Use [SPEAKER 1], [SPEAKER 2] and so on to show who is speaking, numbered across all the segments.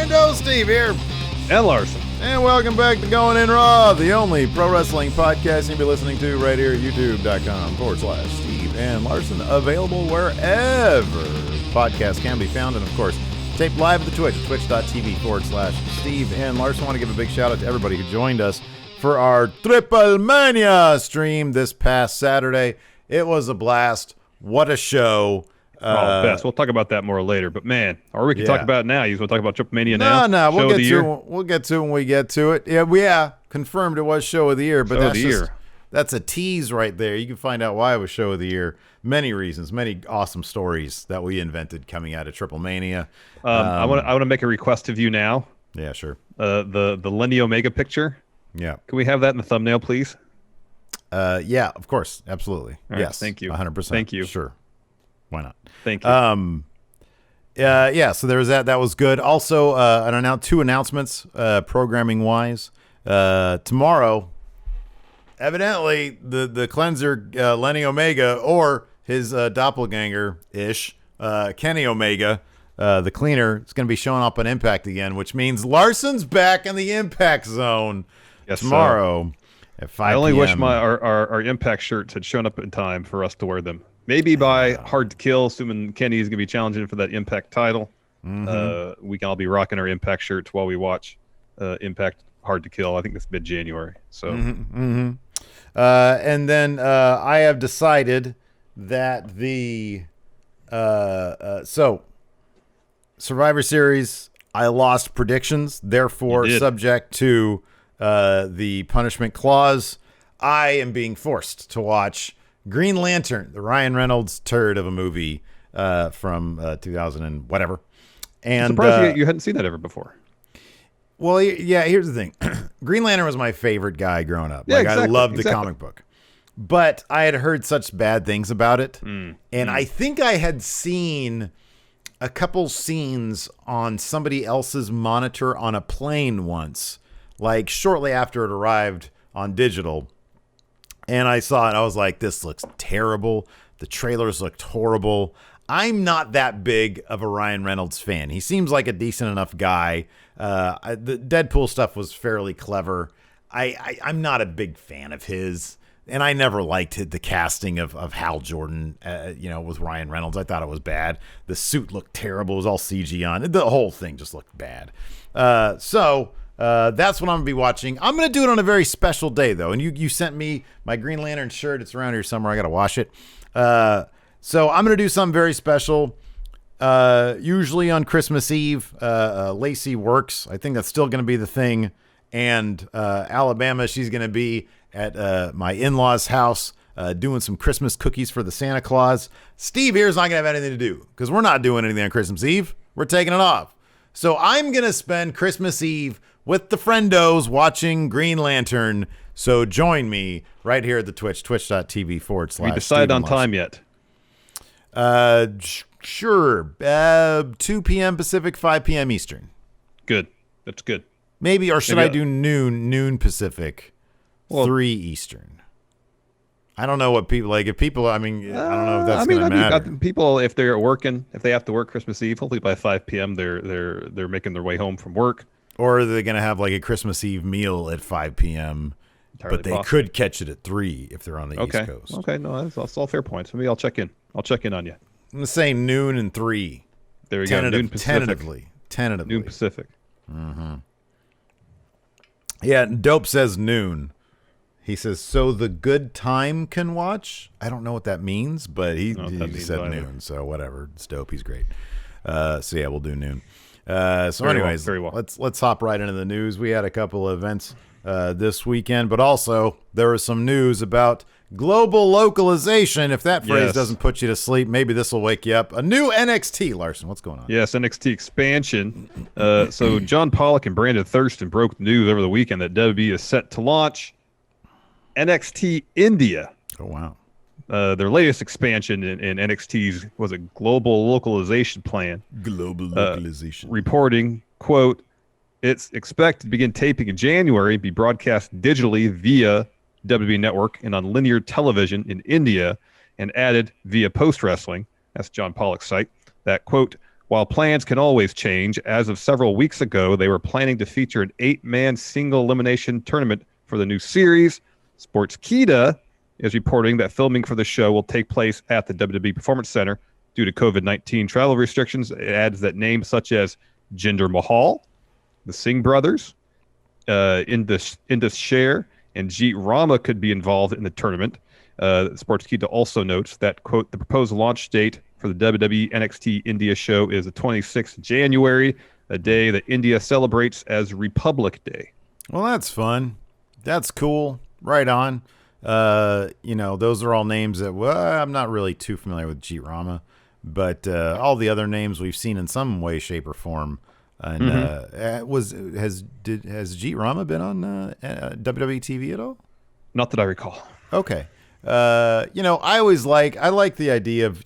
[SPEAKER 1] Friendo, Steve here.
[SPEAKER 2] And Larson.
[SPEAKER 1] And welcome back to Going In Raw, the only pro wrestling podcast you'll be listening to right here at youtube.com/Steve and Larson. Available wherever podcasts can be found. And of course, taped live at the Twitch, twitch.tv/Steve and Larson. I want to give a big shout out to everybody who joined us for our Triplemania stream this past Saturday. It was a blast. What a show.
[SPEAKER 2] Best. We'll talk about that more later. But man, or we can talk about it now. You want to talk about Triplemania now?
[SPEAKER 1] No, we'll get to it when we get to it. Yeah, confirmed it was show of the year. But that's a tease right there. You can find out why it was show of the year. Many reasons, many awesome stories that we invented coming out of Triplemania.
[SPEAKER 2] I want to make a request of you now.
[SPEAKER 1] Yeah, sure.
[SPEAKER 2] The Lenny Omega picture.
[SPEAKER 1] Yeah.
[SPEAKER 2] Can we have that in the thumbnail, please?
[SPEAKER 1] Yeah, of course, absolutely.
[SPEAKER 2] Right,
[SPEAKER 1] yes,
[SPEAKER 2] thank you.
[SPEAKER 1] 100%.
[SPEAKER 2] Thank you.
[SPEAKER 1] Sure. Why not?
[SPEAKER 2] Thank you.
[SPEAKER 1] So there was that. That was good. Also, two announcements, programming-wise. Tomorrow, evidently, the cleanser, Lenny Omega, or his doppelganger-ish, Kenny Omega, the cleaner, is going to be showing up on Impact again, which means Larson's back in the Impact Zone tomorrow at 5 p.m.
[SPEAKER 2] I only wish our Impact shirts had shown up in time for us to wear them. Maybe by Hard to Kill, assuming Kenny is going to be challenging for that Impact title. Mm-hmm. We can all be rocking our Impact shirts while we watch Impact Hard to Kill. I think it's mid-January. So,
[SPEAKER 1] and then I have decided that the Survivor Series, I lost predictions, therefore subject to the punishment clause, I am being forced to watch Green Lantern, the Ryan Reynolds turd of a movie from 2000 and whatever. And
[SPEAKER 2] I'm surprised you hadn't seen that ever before.
[SPEAKER 1] Well, yeah, here's the thing. Green Lantern was my favorite guy growing up.
[SPEAKER 2] Yeah,
[SPEAKER 1] I loved the comic book. But I had heard such bad things about it. I think I had seen a couple scenes on somebody else's monitor on a plane once, like shortly after it arrived on digital. And I saw it. I was like, this looks terrible. The trailers looked horrible. I'm not that big of a Ryan Reynolds fan. He seems like a decent enough guy. The Deadpool stuff was fairly clever. I'm not a big fan of his. And I never liked the casting of Hal Jordan, with Ryan Reynolds. I thought it was bad. The suit looked terrible. It was all CG on. The whole thing just looked bad. That's what I'm going to be watching. I'm going to do it on a very special day, though. And you sent me my Green Lantern shirt. It's around here somewhere. I got to wash it. So I'm going to do something very special. Usually on Christmas Eve, Lacey works. I think that's still going to be the thing. And Alabama, she's going to be at my in-laws' house doing some Christmas cookies for the Santa Claus. Steve here's not going to have anything to do because we're not doing anything on Christmas Eve. We're taking it off. So I'm going to spend Christmas Eve with the Friendos watching Green Lantern. So join me right here at the Twitch, twitch.tv/.
[SPEAKER 2] We decided on time yet?
[SPEAKER 1] Sure. 2 p.m. Pacific, 5 p.m. Eastern.
[SPEAKER 2] Good. That's good.
[SPEAKER 1] Maybe, or should I do noon Pacific, 3 Eastern? I don't know what people like. If people, I don't know if that's going to matter.
[SPEAKER 2] People, if they're working, if they have to work Christmas Eve, hopefully by 5 p.m. they're making their way home from work.
[SPEAKER 1] Or are they going to have like a Christmas Eve meal at 5 p.m., but they could catch it at 3 if they're on the East Coast.
[SPEAKER 2] Okay, no, that's all fair points. Maybe I'll check in. I'll check in on you.
[SPEAKER 1] I'm going to say noon and 3.
[SPEAKER 2] There we go. Noon Pacific.
[SPEAKER 1] Tentatively.
[SPEAKER 2] Noon Pacific.
[SPEAKER 1] Mm-hmm. Yeah, Dope says noon. He says, so the good time can watch? I don't know what that means, but he said noon, so whatever. It's Dope. He's great. So yeah, we'll do noon. Very well. Let's hop right into the news. We had a couple of events this weekend, but also there was some news about global localization. If that phrase doesn't put you to sleep, maybe this will wake you up. A new NXT, Larson. What's going on?
[SPEAKER 2] Yes, NXT expansion. So John Pollock and Brandon Thurston broke news over the weekend that WWE is set to launch NXT India.
[SPEAKER 1] Oh, wow.
[SPEAKER 2] Their latest expansion in NXT's was a global localization plan.
[SPEAKER 1] Global localization.
[SPEAKER 2] Reporting, quote, it's expected to begin taping in January, be broadcast digitally via WWE Network and on linear television in India, and added via Post Wrestling, that's John Pollock's site, that, quote, While plans can always change, as of several weeks ago, they were planning to feature an 8-man single elimination tournament for the new series. Sportskeeda is reporting that filming for the show will take place at the WWE Performance Center due to COVID-19 travel restrictions. It adds that names such as Jinder Mahal, the Singh brothers, Indus Sher, and Jeet Rama could be involved in the tournament. Sportskeeda also notes that, quote, the proposed launch date for the WWE NXT India show is the 26th of January, a day that India celebrates as Republic Day.
[SPEAKER 1] Well, that's fun. That's cool. Right on. Those are all names that, I'm not really too familiar with Jeet Rama, but all the other names we've seen in some way, shape, or form. And has Jeet Rama been on WWE TV at all?
[SPEAKER 2] Not that I recall.
[SPEAKER 1] Okay. I like the idea of,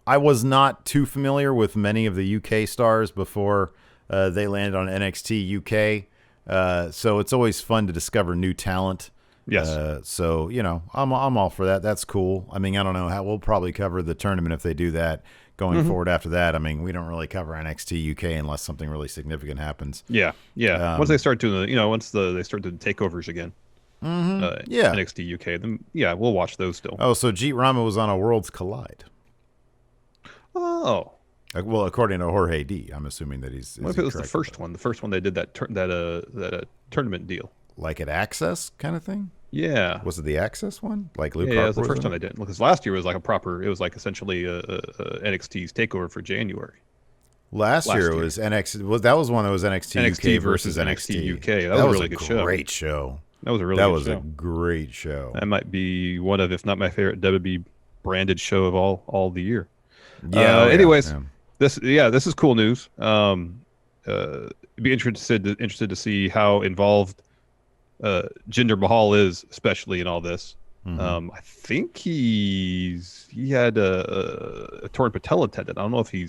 [SPEAKER 1] I was not too familiar with many of the UK stars before they landed on NXT UK. So it's always fun to discover new talent.
[SPEAKER 2] Yes.
[SPEAKER 1] I'm all for that. That's cool. I mean, I don't know how we'll probably cover the tournament if they do that going forward after that. I mean, we don't really cover NXT UK unless something really significant happens.
[SPEAKER 2] Yeah. Yeah. Once they start doing they start doing takeovers again. NXT UK, then we'll watch those still.
[SPEAKER 1] Oh, so Jeet Rama was on a Worlds Collide.
[SPEAKER 2] Oh,
[SPEAKER 1] well, according to Jorge D, I'm assuming that he's.
[SPEAKER 2] What if it was the first one? The first one they did that tournament deal,
[SPEAKER 1] like at Access kind of thing.
[SPEAKER 2] Yeah,
[SPEAKER 1] was it the Access one? Like Luke?
[SPEAKER 2] Yeah, it was the first time they did it. Because last year was like it was like essentially NXT's takeover for January.
[SPEAKER 1] Last year was NXT. That was one that was NXT UK versus NXT
[SPEAKER 2] UK. That was a really good show.
[SPEAKER 1] Great show.
[SPEAKER 2] That was a really good show.
[SPEAKER 1] A great show.
[SPEAKER 2] That might be one of, if not my favorite WWE branded show of all the year.
[SPEAKER 1] Yeah.
[SPEAKER 2] Anyways, this is cool news. Be interested to see how involved Jinder Mahal is, especially in all this. I think he had a torn patella tendon. I don't know if I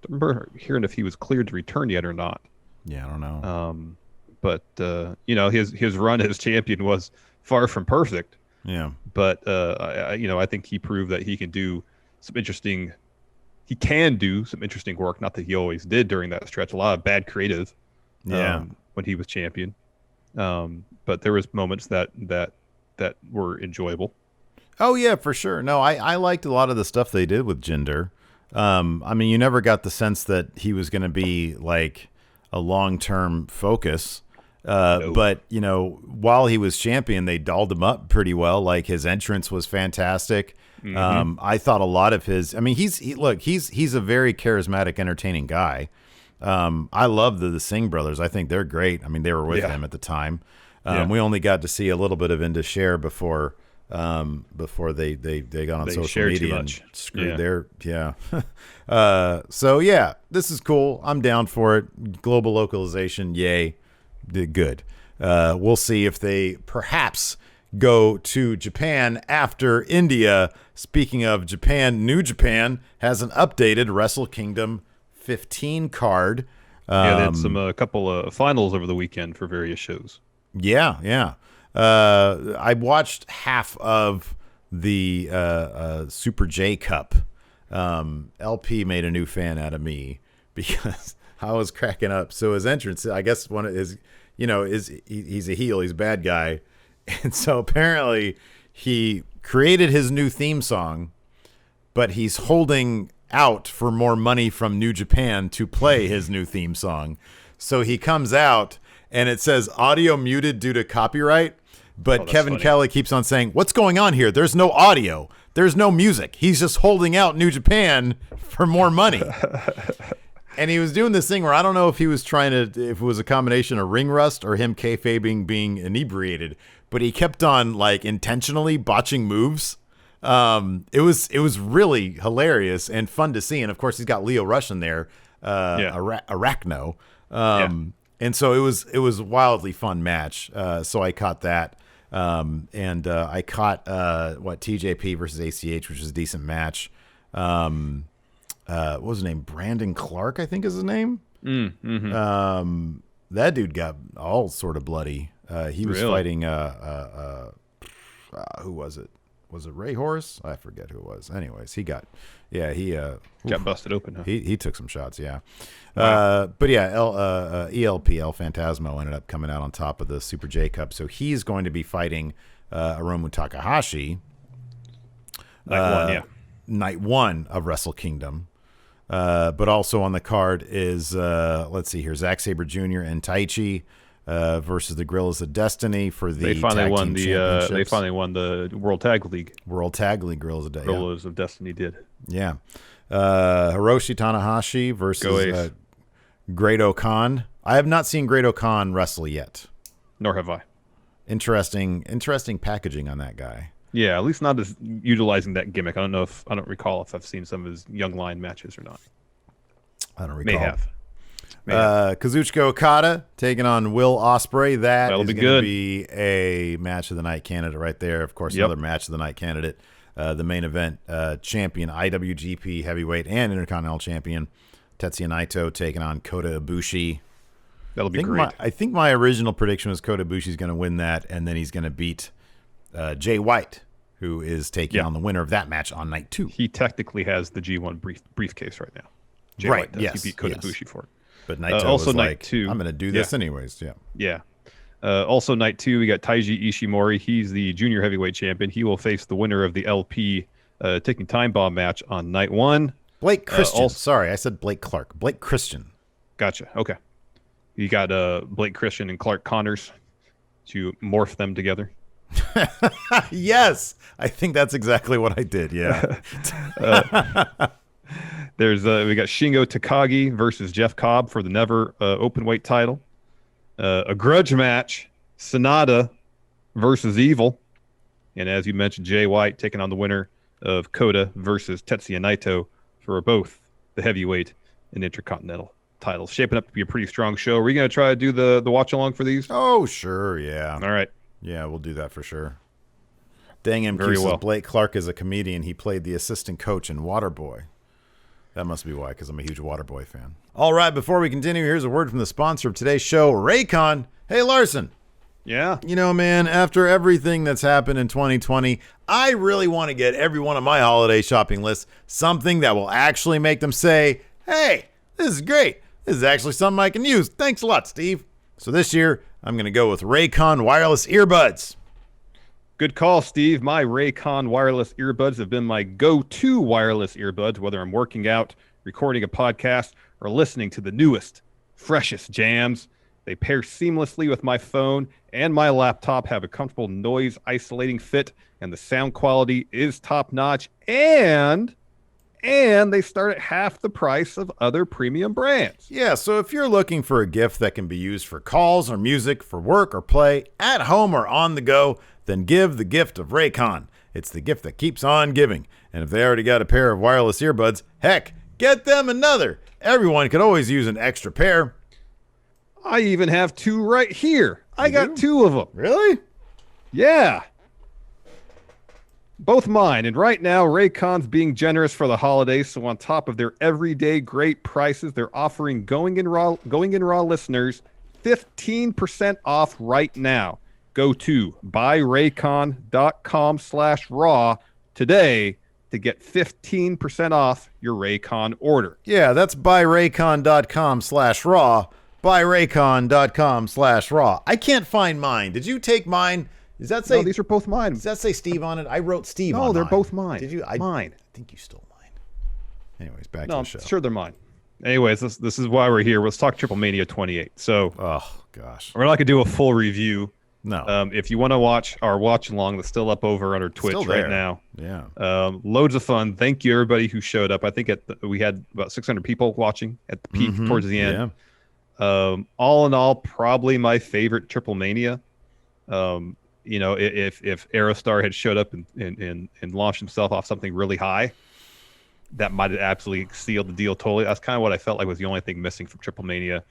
[SPEAKER 2] remember hearing if he was cleared to return yet or not.
[SPEAKER 1] Yeah, I don't know.
[SPEAKER 2] But his run as champion was far from perfect.
[SPEAKER 1] Yeah.
[SPEAKER 2] But I think he proved that he can do some interesting work. Not that he always did during that stretch. A lot of bad creative. When he was champion. But there was moments that were enjoyable.
[SPEAKER 1] Oh yeah, for sure. No, I liked a lot of the stuff they did with Jinder. I mean, you never got the sense that he was going to be like a long-term focus.
[SPEAKER 2] No.
[SPEAKER 1] But while he was champion, they dolled him up pretty well. Like his entrance was fantastic. I thought a lot of his. I mean, he's a very charismatic, entertaining guy. I love the Singh brothers. I think they're great. I mean, they were with him at the time. We only got to see a little bit of Indus Sher before they got on social media and screwed their so this is cool. I'm down for it. Global localization, yay. Good. We'll see if they perhaps go to Japan after India. Speaking of Japan, New Japan has an updated Wrestle Kingdom 15 card.
[SPEAKER 2] They had a couple of finals over the weekend for various shows.
[SPEAKER 1] Yeah. I watched half of the Super J Cup. LP made a new fan out of me because I was cracking up. So his entrance, I guess one of his, he's a heel, he's a bad guy. And so apparently he created his new theme song, but he's holding out for more money from New Japan to play his new theme song. So he comes out and it says audio muted due to copyright. But Kevin Kelly keeps on saying, what's going on here? There's no audio. There's no music. He's just holding out New Japan for more money. And he was doing this thing where I don't know if he was if it was a combination of ring rust or him kayfabing being inebriated, but he kept on like intentionally botching moves. It was really hilarious and fun to see. And of course he's got Leo Rush in there, Arachno. And so it was a wildly fun match. So I caught that. And I caught TJP versus ACH, which was a decent match. What was his name? Brandon Clark, I think is his name. That dude got all sort of bloody. He was fighting who was it? was it Ray Horse? I forget who it was. Anyways, he got
[SPEAKER 2] busted open. Huh?
[SPEAKER 1] He took some shots, yeah.
[SPEAKER 2] Wow.
[SPEAKER 1] But yeah, ELP El Phantasmo ended up coming out on top of the Super J Cup, so he's going to be fighting Hiromu Takahashi. Night one of Wrestle Kingdom. But also on the card is let's see here, Zack Sabre Jr. and Taichi versus the Gorillas of Destiny for the
[SPEAKER 2] They finally won the World Tag League.
[SPEAKER 1] World Tag League
[SPEAKER 2] Gorillas of Destiny did.
[SPEAKER 1] Yeah. Hiroshi Tanahashi versus Great-O-Khan. I have not seen Great-O-Khan wrestle yet.
[SPEAKER 2] Nor have I.
[SPEAKER 1] Interesting packaging on that guy.
[SPEAKER 2] Yeah, at least not as utilizing that gimmick. I don't recall if I've seen some of his Young Lion matches or not.
[SPEAKER 1] I don't recall.
[SPEAKER 2] May have.
[SPEAKER 1] Kazuchika Okada taking on Will Ospreay. That'll be
[SPEAKER 2] good.
[SPEAKER 1] Be a match of the night candidate right there. Of course, another match of the night candidate. The main event champion, IWGP Heavyweight and Intercontinental Champion Tetsuya Naito taking on Kota Ibushi.
[SPEAKER 2] That'll be great.
[SPEAKER 1] I think my original prediction was Kota Ibushi's going to win that, and then he's going to beat Jay White, who is taking on the winner of that match on night 2.
[SPEAKER 2] He technically has the G1 briefcase right now. Jay
[SPEAKER 1] right,
[SPEAKER 2] White does.
[SPEAKER 1] yes.
[SPEAKER 2] He beat Kota Ibushi for it.
[SPEAKER 1] But night 2
[SPEAKER 2] also
[SPEAKER 1] was
[SPEAKER 2] night
[SPEAKER 1] like,
[SPEAKER 2] 2.
[SPEAKER 1] I'm going to do this anyways. Yeah.
[SPEAKER 2] Yeah. Also night 2, we got Taiji Ishimori. He's the junior heavyweight champion. He will face the winner of the LP Ticking Time Bomb match on night 1.
[SPEAKER 1] Blake Christian. Sorry, I said Blake Clark. Blake Christian.
[SPEAKER 2] Gotcha. Okay. You got Blake Christian and Clark Connors to morph them together.
[SPEAKER 1] Yes, I think that's exactly what I did. Yeah.
[SPEAKER 2] We got Shingo Takagi versus Jeff Cobb for the never openweight title. A grudge match, Sonata versus Evil, and as you mentioned, Jay White taking on the winner of Kota versus Tetsuya Naito for both the heavyweight and intercontinental titles. Shaping up to be a pretty strong show. Are we going to try to do the watch along for these?
[SPEAKER 1] Oh, sure, yeah.
[SPEAKER 2] All right.
[SPEAKER 1] Yeah, we'll do that for sure. Dang him,
[SPEAKER 2] Very well.
[SPEAKER 1] Blake Clark is a comedian. He played the assistant coach in Waterboy. That must be why, because I'm a huge Waterboy fan. All right, before we continue, here's a word from the sponsor of today's show, Raycon. Hey, Larson.
[SPEAKER 2] Yeah.
[SPEAKER 1] You know, man, after everything that's happened in 2020, I really want to get every one of my holiday shopping lists something that will actually make them say, hey, this is great. This is actually something I can use. Thanks a lot, Steve. So this year, I'm going to go with Raycon wireless earbuds.
[SPEAKER 2] Good call, Steve. My Raycon wireless earbuds have been my go-to wireless earbuds, whether I'm working out, recording a podcast, or listening to the newest, freshest jams. They pair seamlessly with my phone, and my laptop have a comfortable noise-isolating fit, and the sound quality is top-notch, and they start at half the price of other premium brands.
[SPEAKER 1] Yeah, so if you're looking for a gift that can be used for calls or music, for work or play, at home or on the go, then give the gift of Raycon. It's the gift that keeps on giving. And if they already got a pair of wireless earbuds, heck, get them another. Everyone could always use an extra pair.
[SPEAKER 2] I even have 2 right here. I got 2 of them.
[SPEAKER 1] Really?
[SPEAKER 2] Yeah. Both mine. And right now, Raycon's being generous for the holidays. So on top of their everyday great prices, they're offering Going in Raw listeners 15% off right now. Go to buyraycon.com/raw today to get 15% off your Raycon order.
[SPEAKER 1] Yeah, that's buyraycon.com/raw. Buyraycon.com/raw. I can't find mine. Did you take mine? Does that say?
[SPEAKER 2] No, these are both mine.
[SPEAKER 1] Does that say Steve on it? I wrote Steve on
[SPEAKER 2] No, they're
[SPEAKER 1] mine.
[SPEAKER 2] both mine.
[SPEAKER 1] Did you?
[SPEAKER 2] Mine.
[SPEAKER 1] I think you stole mine. Anyways, back to
[SPEAKER 2] No,
[SPEAKER 1] the
[SPEAKER 2] I'm
[SPEAKER 1] show.
[SPEAKER 2] sure they're mine. Anyways, this is why we're here. Let's talk Triplemania 28. So,
[SPEAKER 1] Oh gosh.
[SPEAKER 2] we're not gonna do a full review.
[SPEAKER 1] No.
[SPEAKER 2] If you want to watch our watch along, that's still up over on our Twitch
[SPEAKER 1] Still
[SPEAKER 2] right
[SPEAKER 1] there.
[SPEAKER 2] now.
[SPEAKER 1] Yeah.
[SPEAKER 2] Loads of fun. Thank you everybody who showed up. I think we had about 600 people watching at the peak towards the end.
[SPEAKER 1] Yeah.
[SPEAKER 2] All in all, probably my favorite Triplemania. You know, if Aerostar had showed up and launched himself off something really high, that might have absolutely sealed the deal totally. That's kind of what I felt like was the only thing missing from Triplemania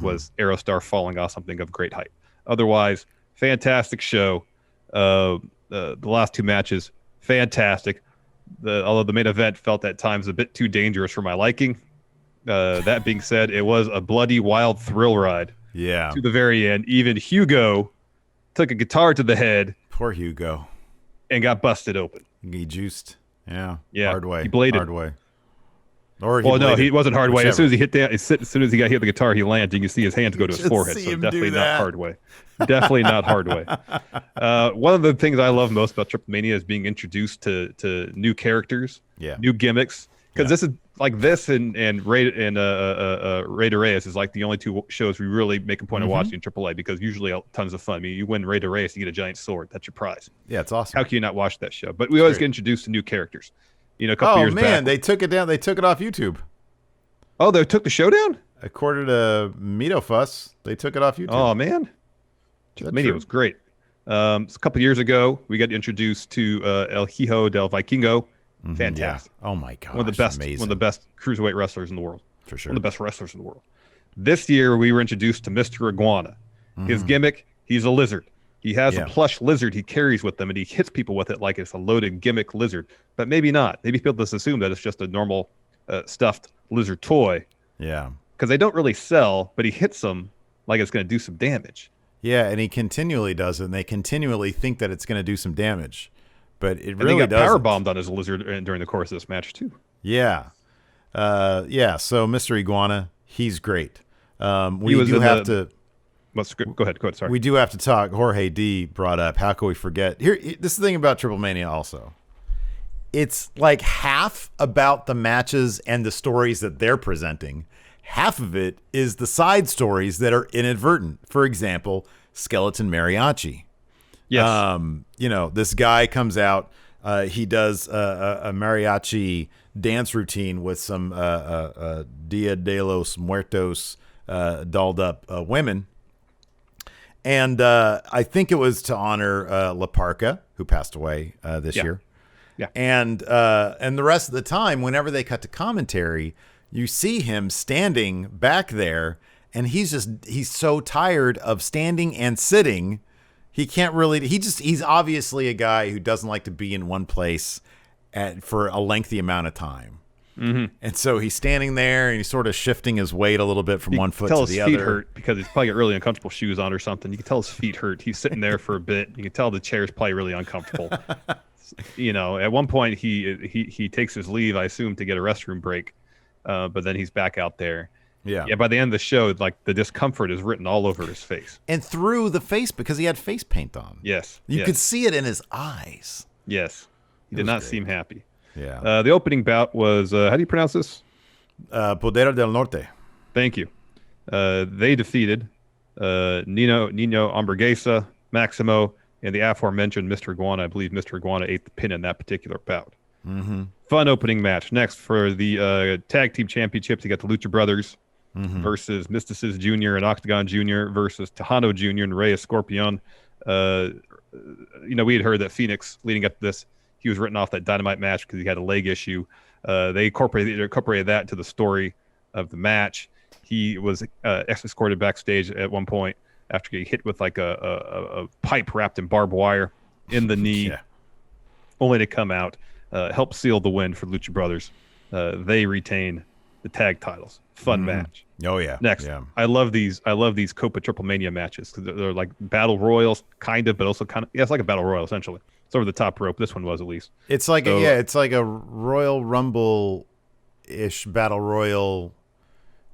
[SPEAKER 2] was Aerostar falling off something of great height. Otherwise, fantastic show. The last 2 matches, fantastic. Although the main event felt at times a bit too dangerous for my liking. That being said, it was a bloody, wild thrill ride.
[SPEAKER 1] Yeah.
[SPEAKER 2] To the very end. Even Hugo took a guitar to the head.
[SPEAKER 1] Poor Hugo.
[SPEAKER 2] and got busted open.
[SPEAKER 1] He juiced. Yeah.
[SPEAKER 2] Yeah.
[SPEAKER 1] Hard way.
[SPEAKER 2] He bladed.
[SPEAKER 1] Hard way. Or
[SPEAKER 2] No, he wasn't hard way. As soon as he hit down, as soon as he got hit the guitar, he landed. You can see his hands go to his forehead. So definitely not hard way. Definitely not hard way. One of the things I love most about Triplemania is being introduced to new characters, new gimmicks. Because this is like this and Rey de Reyes is like the only two shows we really make a point of watching in AAA, because usually tons of fun. I mean, you win Rey de Reyes, you get a giant sword. That's your prize.
[SPEAKER 1] Yeah, it's awesome.
[SPEAKER 2] How can you not watch that show? But we always get introduced to new characters. You know, a couple years back. Oh man,
[SPEAKER 1] they took it down. They took it off YouTube.
[SPEAKER 2] Oh, they took the show down?
[SPEAKER 1] According to Mito Fuss, they took it off YouTube.
[SPEAKER 2] Oh man, Triplemania was great. So a couple years ago, we got introduced to El Hijo del Vikingo. Fantastic.
[SPEAKER 1] Yeah. Oh my gosh.
[SPEAKER 2] One of the best.
[SPEAKER 1] Amazing.
[SPEAKER 2] One of the best cruiserweight wrestlers in the world.
[SPEAKER 1] For sure.
[SPEAKER 2] One of the best wrestlers in the world. This year, we were introduced to Mr. Iguana. His gimmick: he's a lizard. He has a plush lizard he carries with him, and he hits people with it like it's a loaded gimmick lizard. But maybe not. Maybe people just assume that it's just a normal stuffed lizard toy.
[SPEAKER 1] Yeah.
[SPEAKER 2] Because they don't really sell, but he hits them like it's going to do some damage.
[SPEAKER 1] Yeah, and he continually does it, and they continually think that it's going to do some damage. But it really
[SPEAKER 2] got
[SPEAKER 1] doesn't.
[SPEAKER 2] Power bombed on his lizard during the course of this match, too.
[SPEAKER 1] Yeah. So Mr. Iguana, he's great. We do have to...
[SPEAKER 2] Go ahead. Sorry.
[SPEAKER 1] We do have to talk. Jorge D brought up, how can we forget? Here, this is the thing about Triplemania also. It's like half about the matches and the stories that they're presenting. Half of it is the side stories that are inadvertent. For example, Skeleton Mariachi.
[SPEAKER 2] Yes.
[SPEAKER 1] You know, this guy comes out. He does a mariachi dance routine with some Dia de los Muertos dolled up women. And I think it was to honor La Parca, who passed away this year.
[SPEAKER 2] Yeah.
[SPEAKER 1] And the rest of the time, whenever they cut to commentary, you see him standing back there, and he's so tired of standing and sitting. He can't really, he's obviously a guy who doesn't like to be in one place for a lengthy amount of time. And so he's standing there and he's sort of shifting his weight a little bit from one foot to the other.
[SPEAKER 2] You can tell his feet hurt because he's probably got really uncomfortable shoes on or something. You can tell his feet hurt. He's sitting there for a bit. You can tell the chair's probably really uncomfortable. You know, at one point he takes his leave, I assume, to get a restroom break. But then he's back out there. Yeah. By the end of the show, like the discomfort is written all over his face.
[SPEAKER 1] And through the face, because he had face paint on.
[SPEAKER 2] Yes.
[SPEAKER 1] You could see it in his eyes.
[SPEAKER 2] Yes. He did not seem happy.
[SPEAKER 1] Yeah.
[SPEAKER 2] The opening bout was, how do you pronounce this?
[SPEAKER 1] Poder del Norte.
[SPEAKER 2] Thank you. They defeated Nino Hamburguesa, Maximo, and the aforementioned Mr. Iguana. I believe Mr. Iguana ate the pin in that particular bout. Fun opening match. Next, for the Tag Team Championships, you got the Lucha Brothers versus Mysticis Jr. and Octagon Jr. versus Tejano Jr. and Rey Escorpion. You know, we had heard that Phoenix, leading up to this, he was written off that Dynamite match because he had a leg issue. They incorporated that to the story of the match. He was escorted backstage at one point after getting hit with like a pipe wrapped in barbed wire in the knee, only to come out, help seal the win for Lucha Brothers. They retain the tag titles. Fun match.
[SPEAKER 1] Oh yeah.
[SPEAKER 2] Next, I love these Copa Triplemania matches because they're like battle royals, kind of, but also kind of. Yeah, it's like a battle royal essentially. It's over the top rope. This one was at least.
[SPEAKER 1] It's like it's like a Royal Rumble-ish battle royal.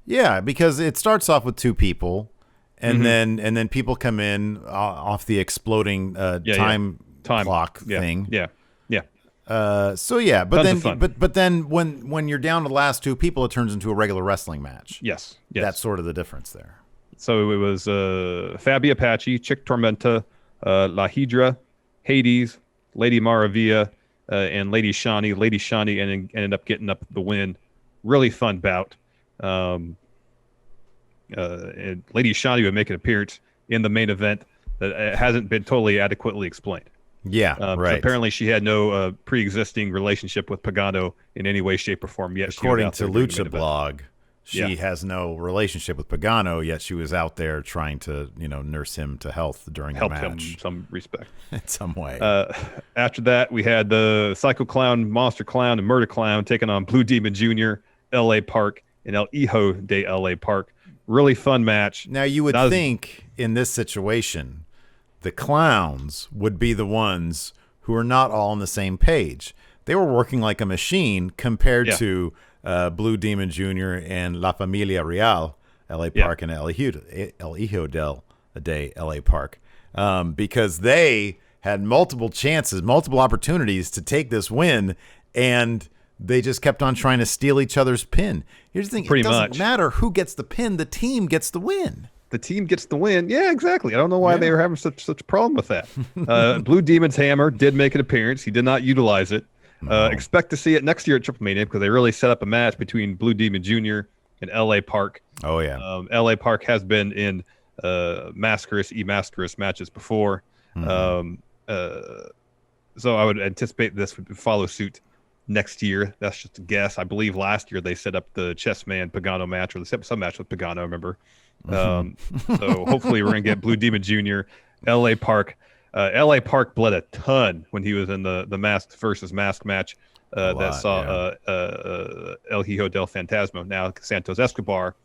[SPEAKER 1] Yeah, because it starts off with two people, and then people come in off the exploding time clock thing.
[SPEAKER 2] Yeah.
[SPEAKER 1] But then when you're down to the last two people, it turns into a regular wrestling match.
[SPEAKER 2] Yes.
[SPEAKER 1] That's sort of the difference there.
[SPEAKER 2] So it was Fabi Apache, Chick Tormenta, La Hydra, Hades, Lady Maravilla, and Lady Shani. Lady Shani ended up getting up the win. Really fun bout. And Lady Shani would make an appearance in the main event that hasn't been totally adequately explained.
[SPEAKER 1] Yeah, right.
[SPEAKER 2] So apparently she had no pre-existing relationship with Pagano in any way, shape, or form. Yet,
[SPEAKER 1] according to Lucha Blog, she has no relationship with Pagano, yet she was out there trying to, nurse him to health during the match.
[SPEAKER 2] Help him in some respect.
[SPEAKER 1] In some way.
[SPEAKER 2] After that, we had the Psycho Clown, Monster Clown, and Murder Clown taking on Blue Demon Jr., L.A. Park, and El Hijo de L.A. Park. Really fun match.
[SPEAKER 1] Now, you would think in this situation, the clowns would be the ones who who are not all on the same page. They were working like a machine compared to Blue Demon Jr. and La Familia Real, LA Park, and El Hijo del LA Park, because they had multiple chances, multiple opportunities to take this win, and they just kept on trying to steal each other's pin. Here's the thing. It doesn't matter who gets the pin. The team gets the win.
[SPEAKER 2] The team gets the win. Yeah, exactly. I don't know why they were having such a problem with that. Blue Demon's hammer did make an appearance. He did not utilize it. Expect to see it next year at Triplemania because they really set up a match between Blue Demon Jr. and LA Park.
[SPEAKER 1] Oh, yeah.
[SPEAKER 2] LA Park has been in Mascaris matches before. So I would anticipate this would follow suit next year. That's just a guess. I believe last year they set up the Chessman Pagano match, or they set up some match with Pagano, remember? So hopefully we're going to get Blue Demon Jr., LA Park. LA Park bled a ton when he was in the masked versus mask match saw El Hijo del Fantasma, now Santos Escobar,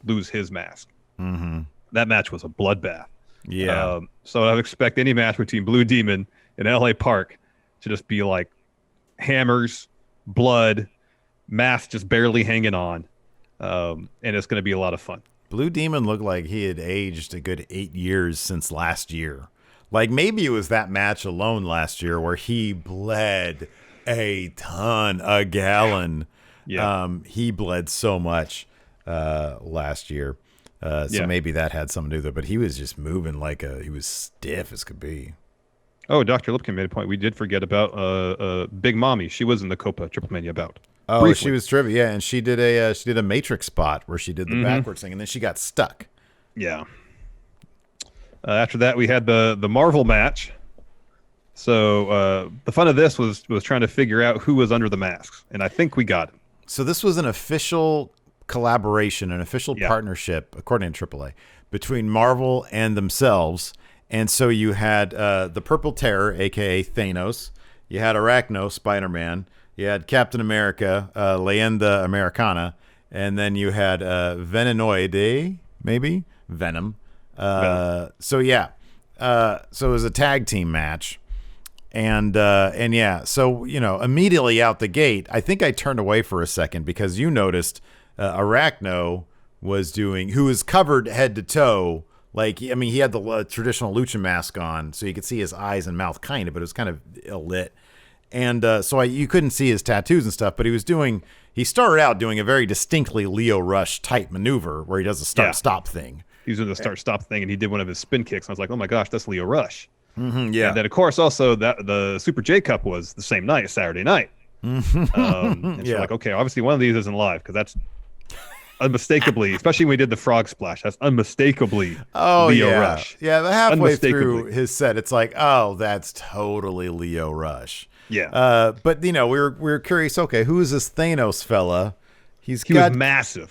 [SPEAKER 2] lose his mask. That match was a bloodbath.
[SPEAKER 1] Yeah.
[SPEAKER 2] So I would expect any match between Blue Demon and LA Park to just be like hammers, blood, mask just barely hanging on. And it's going to be a lot of fun.
[SPEAKER 1] Blue Demon looked like he had aged a good 8 years since last year. Like maybe it was that match alone last year where he bled a ton, a gallon.
[SPEAKER 2] Yeah.
[SPEAKER 1] He bled so much last year. So maybe that had something to do with it. But he was just moving like he was stiff as could be.
[SPEAKER 2] Oh, Dr. Lipkin made a point. We did forget about Big Mommy. She was in the Copa Triplemania bout.
[SPEAKER 1] Oh,
[SPEAKER 2] briefly.
[SPEAKER 1] She was terrific. Yeah, and she did a Matrix spot where she did the backwards thing, and then she got stuck.
[SPEAKER 2] Yeah. After that, we had the Marvel match. So the fun of this was trying to figure out who was under the masks, and I think we got it.
[SPEAKER 1] So this was an official collaboration, an official partnership, according to AAA, between Marvel and themselves. And so you had the Purple Terror, a.k.a. Thanos. You had Arachno, Spider-Man. You had Captain America, Leyenda Americana. And then you had Venenoide, maybe? Venom. So it was a tag team match. And so, immediately out the gate, I think I turned away for a second because you noticed Arachno who was covered head to toe. Like, I mean, he had the traditional lucha mask on, so you could see his eyes and mouth kind of, but it was kind of ill-lit. And you couldn't see his tattoos and stuff, but he started out doing a very distinctly Leo Rush type maneuver where he does a start-stop thing.
[SPEAKER 2] He was doing the start-stop thing, and he did one of his spin kicks. And I was like, oh my gosh, that's Leo Rush.
[SPEAKER 1] Yeah.
[SPEAKER 2] And then, of course, also the Super J Cup was the same night, Saturday night. And so like, okay, obviously one of these isn't live because that's unmistakably, especially when we did the frog splash, that's unmistakably Leo Rush.
[SPEAKER 1] Yeah, but halfway through his set, it's like, oh, that's totally Leo Rush.
[SPEAKER 2] Yeah.
[SPEAKER 1] But we were curious. Okay, who is this Thanos fella?
[SPEAKER 2] He was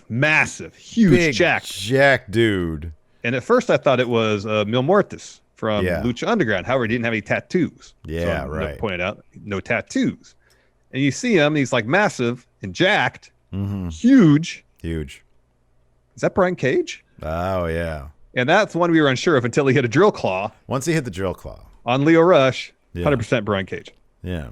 [SPEAKER 2] massive, huge,
[SPEAKER 1] big,
[SPEAKER 2] jack
[SPEAKER 1] dude.
[SPEAKER 2] And at first, I thought it was Mil Mortis from Lucha Underground. However, he didn't have any tattoos.
[SPEAKER 1] Yeah,
[SPEAKER 2] so
[SPEAKER 1] right.
[SPEAKER 2] Pointed out, no tattoos. And you see him, and he's like massive and jacked, huge.
[SPEAKER 1] Huge.
[SPEAKER 2] Is that Brian Cage?
[SPEAKER 1] Oh, yeah.
[SPEAKER 2] And that's one we were unsure of until he hit a drill claw.
[SPEAKER 1] Once he hit the drill claw.
[SPEAKER 2] On Leo Rush, 100% Brian Cage.
[SPEAKER 1] Yeah.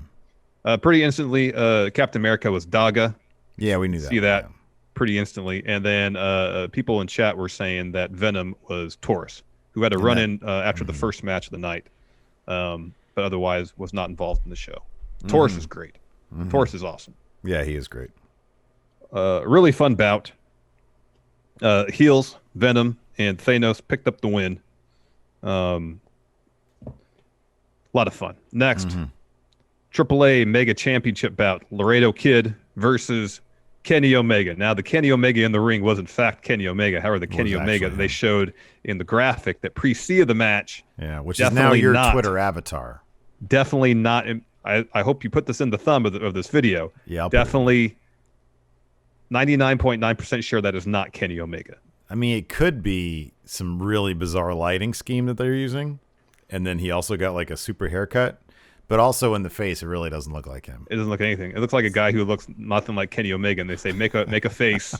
[SPEAKER 2] Pretty instantly, Captain America was Daga.
[SPEAKER 1] Yeah, we knew that.
[SPEAKER 2] See that pretty instantly. And then people in chat were saying that Venom was Taurus, who had a run-in after the first match of the night, but otherwise was not involved in the show. Taurus is great. Taurus is awesome.
[SPEAKER 1] Yeah, he is great.
[SPEAKER 2] Really fun bout. Heels, Venom, and Thanos picked up the win. A lot of fun. Next, AAA Mega Championship bout. Laredo Kid versus Kenny Omega. Now, the Kenny Omega in the ring was, in fact, Kenny Omega. However, the Kenny Omega that they showed in the graphic that preceded the match.
[SPEAKER 1] Yeah, which is now your Twitter avatar.
[SPEAKER 2] Definitely not. I hope you put this in the thumb of this video.
[SPEAKER 1] Yeah,
[SPEAKER 2] definitely 99.9% sure that is not Kenny Omega.
[SPEAKER 1] I mean, it could be some really bizarre lighting scheme that they're using. And then he also got like a super haircut. But also in the face, it really doesn't look like him.
[SPEAKER 2] It doesn't look anything. It looks like a guy who looks nothing like Kenny Omega. And they say, make a face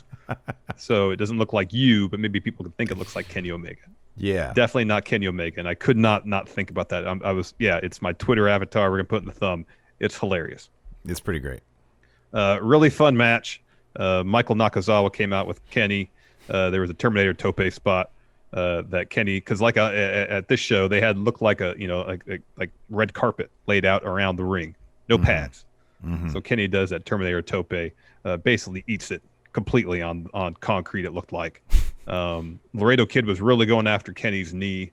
[SPEAKER 2] so it doesn't look like you, but maybe people can think it looks like Kenny Omega.
[SPEAKER 1] Yeah.
[SPEAKER 2] Definitely not Kenny Omega. And I could not think about that. It's my Twitter avatar. We're going to put in the thumb. It's hilarious.
[SPEAKER 1] It's pretty great.
[SPEAKER 2] Really fun match. Michael Nakazawa came out with Kenny. There was a Terminator Tope spot that Kenny, because at this show they had looked like like red carpet laid out around the ring, no pads. So Kenny does that Terminator Tope, basically eats it completely on concrete. It looked like Laredo Kid was really going after Kenny's knee.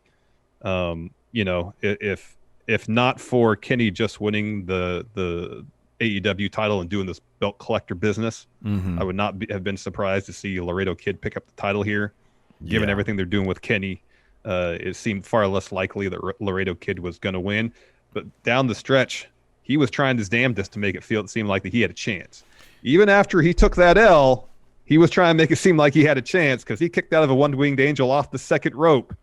[SPEAKER 2] If not for Kenny just winning the AEW title and doing this belt collector business, I would not have been surprised to see Laredo Kid pick up the title here. Given everything they're doing with Kenny, it seemed far less likely that Laredo Kid was going to win. But down the stretch, he was trying his damnedest to make it seem like that he had a chance. Even after he took that L, he was trying to make it seem like he had a chance because he kicked out of a one-winged angel off the second rope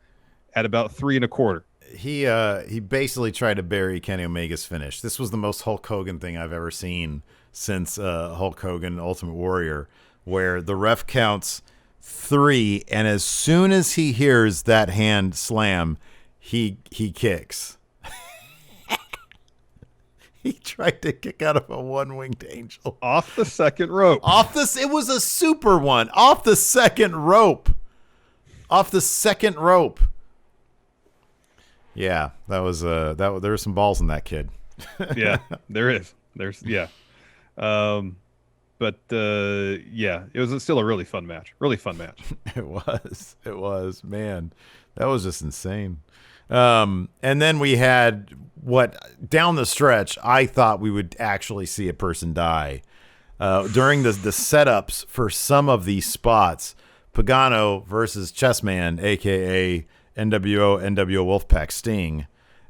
[SPEAKER 2] at about 3 1/4.
[SPEAKER 1] He basically tried to bury Kenny Omega's finish. This was the most Hulk Hogan thing I've ever seen since Hulk Hogan Ultimate Warrior, where the ref counts 3, and as soon as he hears that hand slam, he kicks. He tried to kick out of a one-winged angel
[SPEAKER 2] off the second rope.
[SPEAKER 1] It was a super one off the second rope. Yeah, that was there were some balls in that kid.
[SPEAKER 2] Yeah, there is. It was still a really fun match.
[SPEAKER 1] It was, man. That was just insane. And then we had down the stretch, I thought we would actually see a person die. During the setups for some of these spots, Pagano versus Chessman, aka NWO Wolfpack Sting.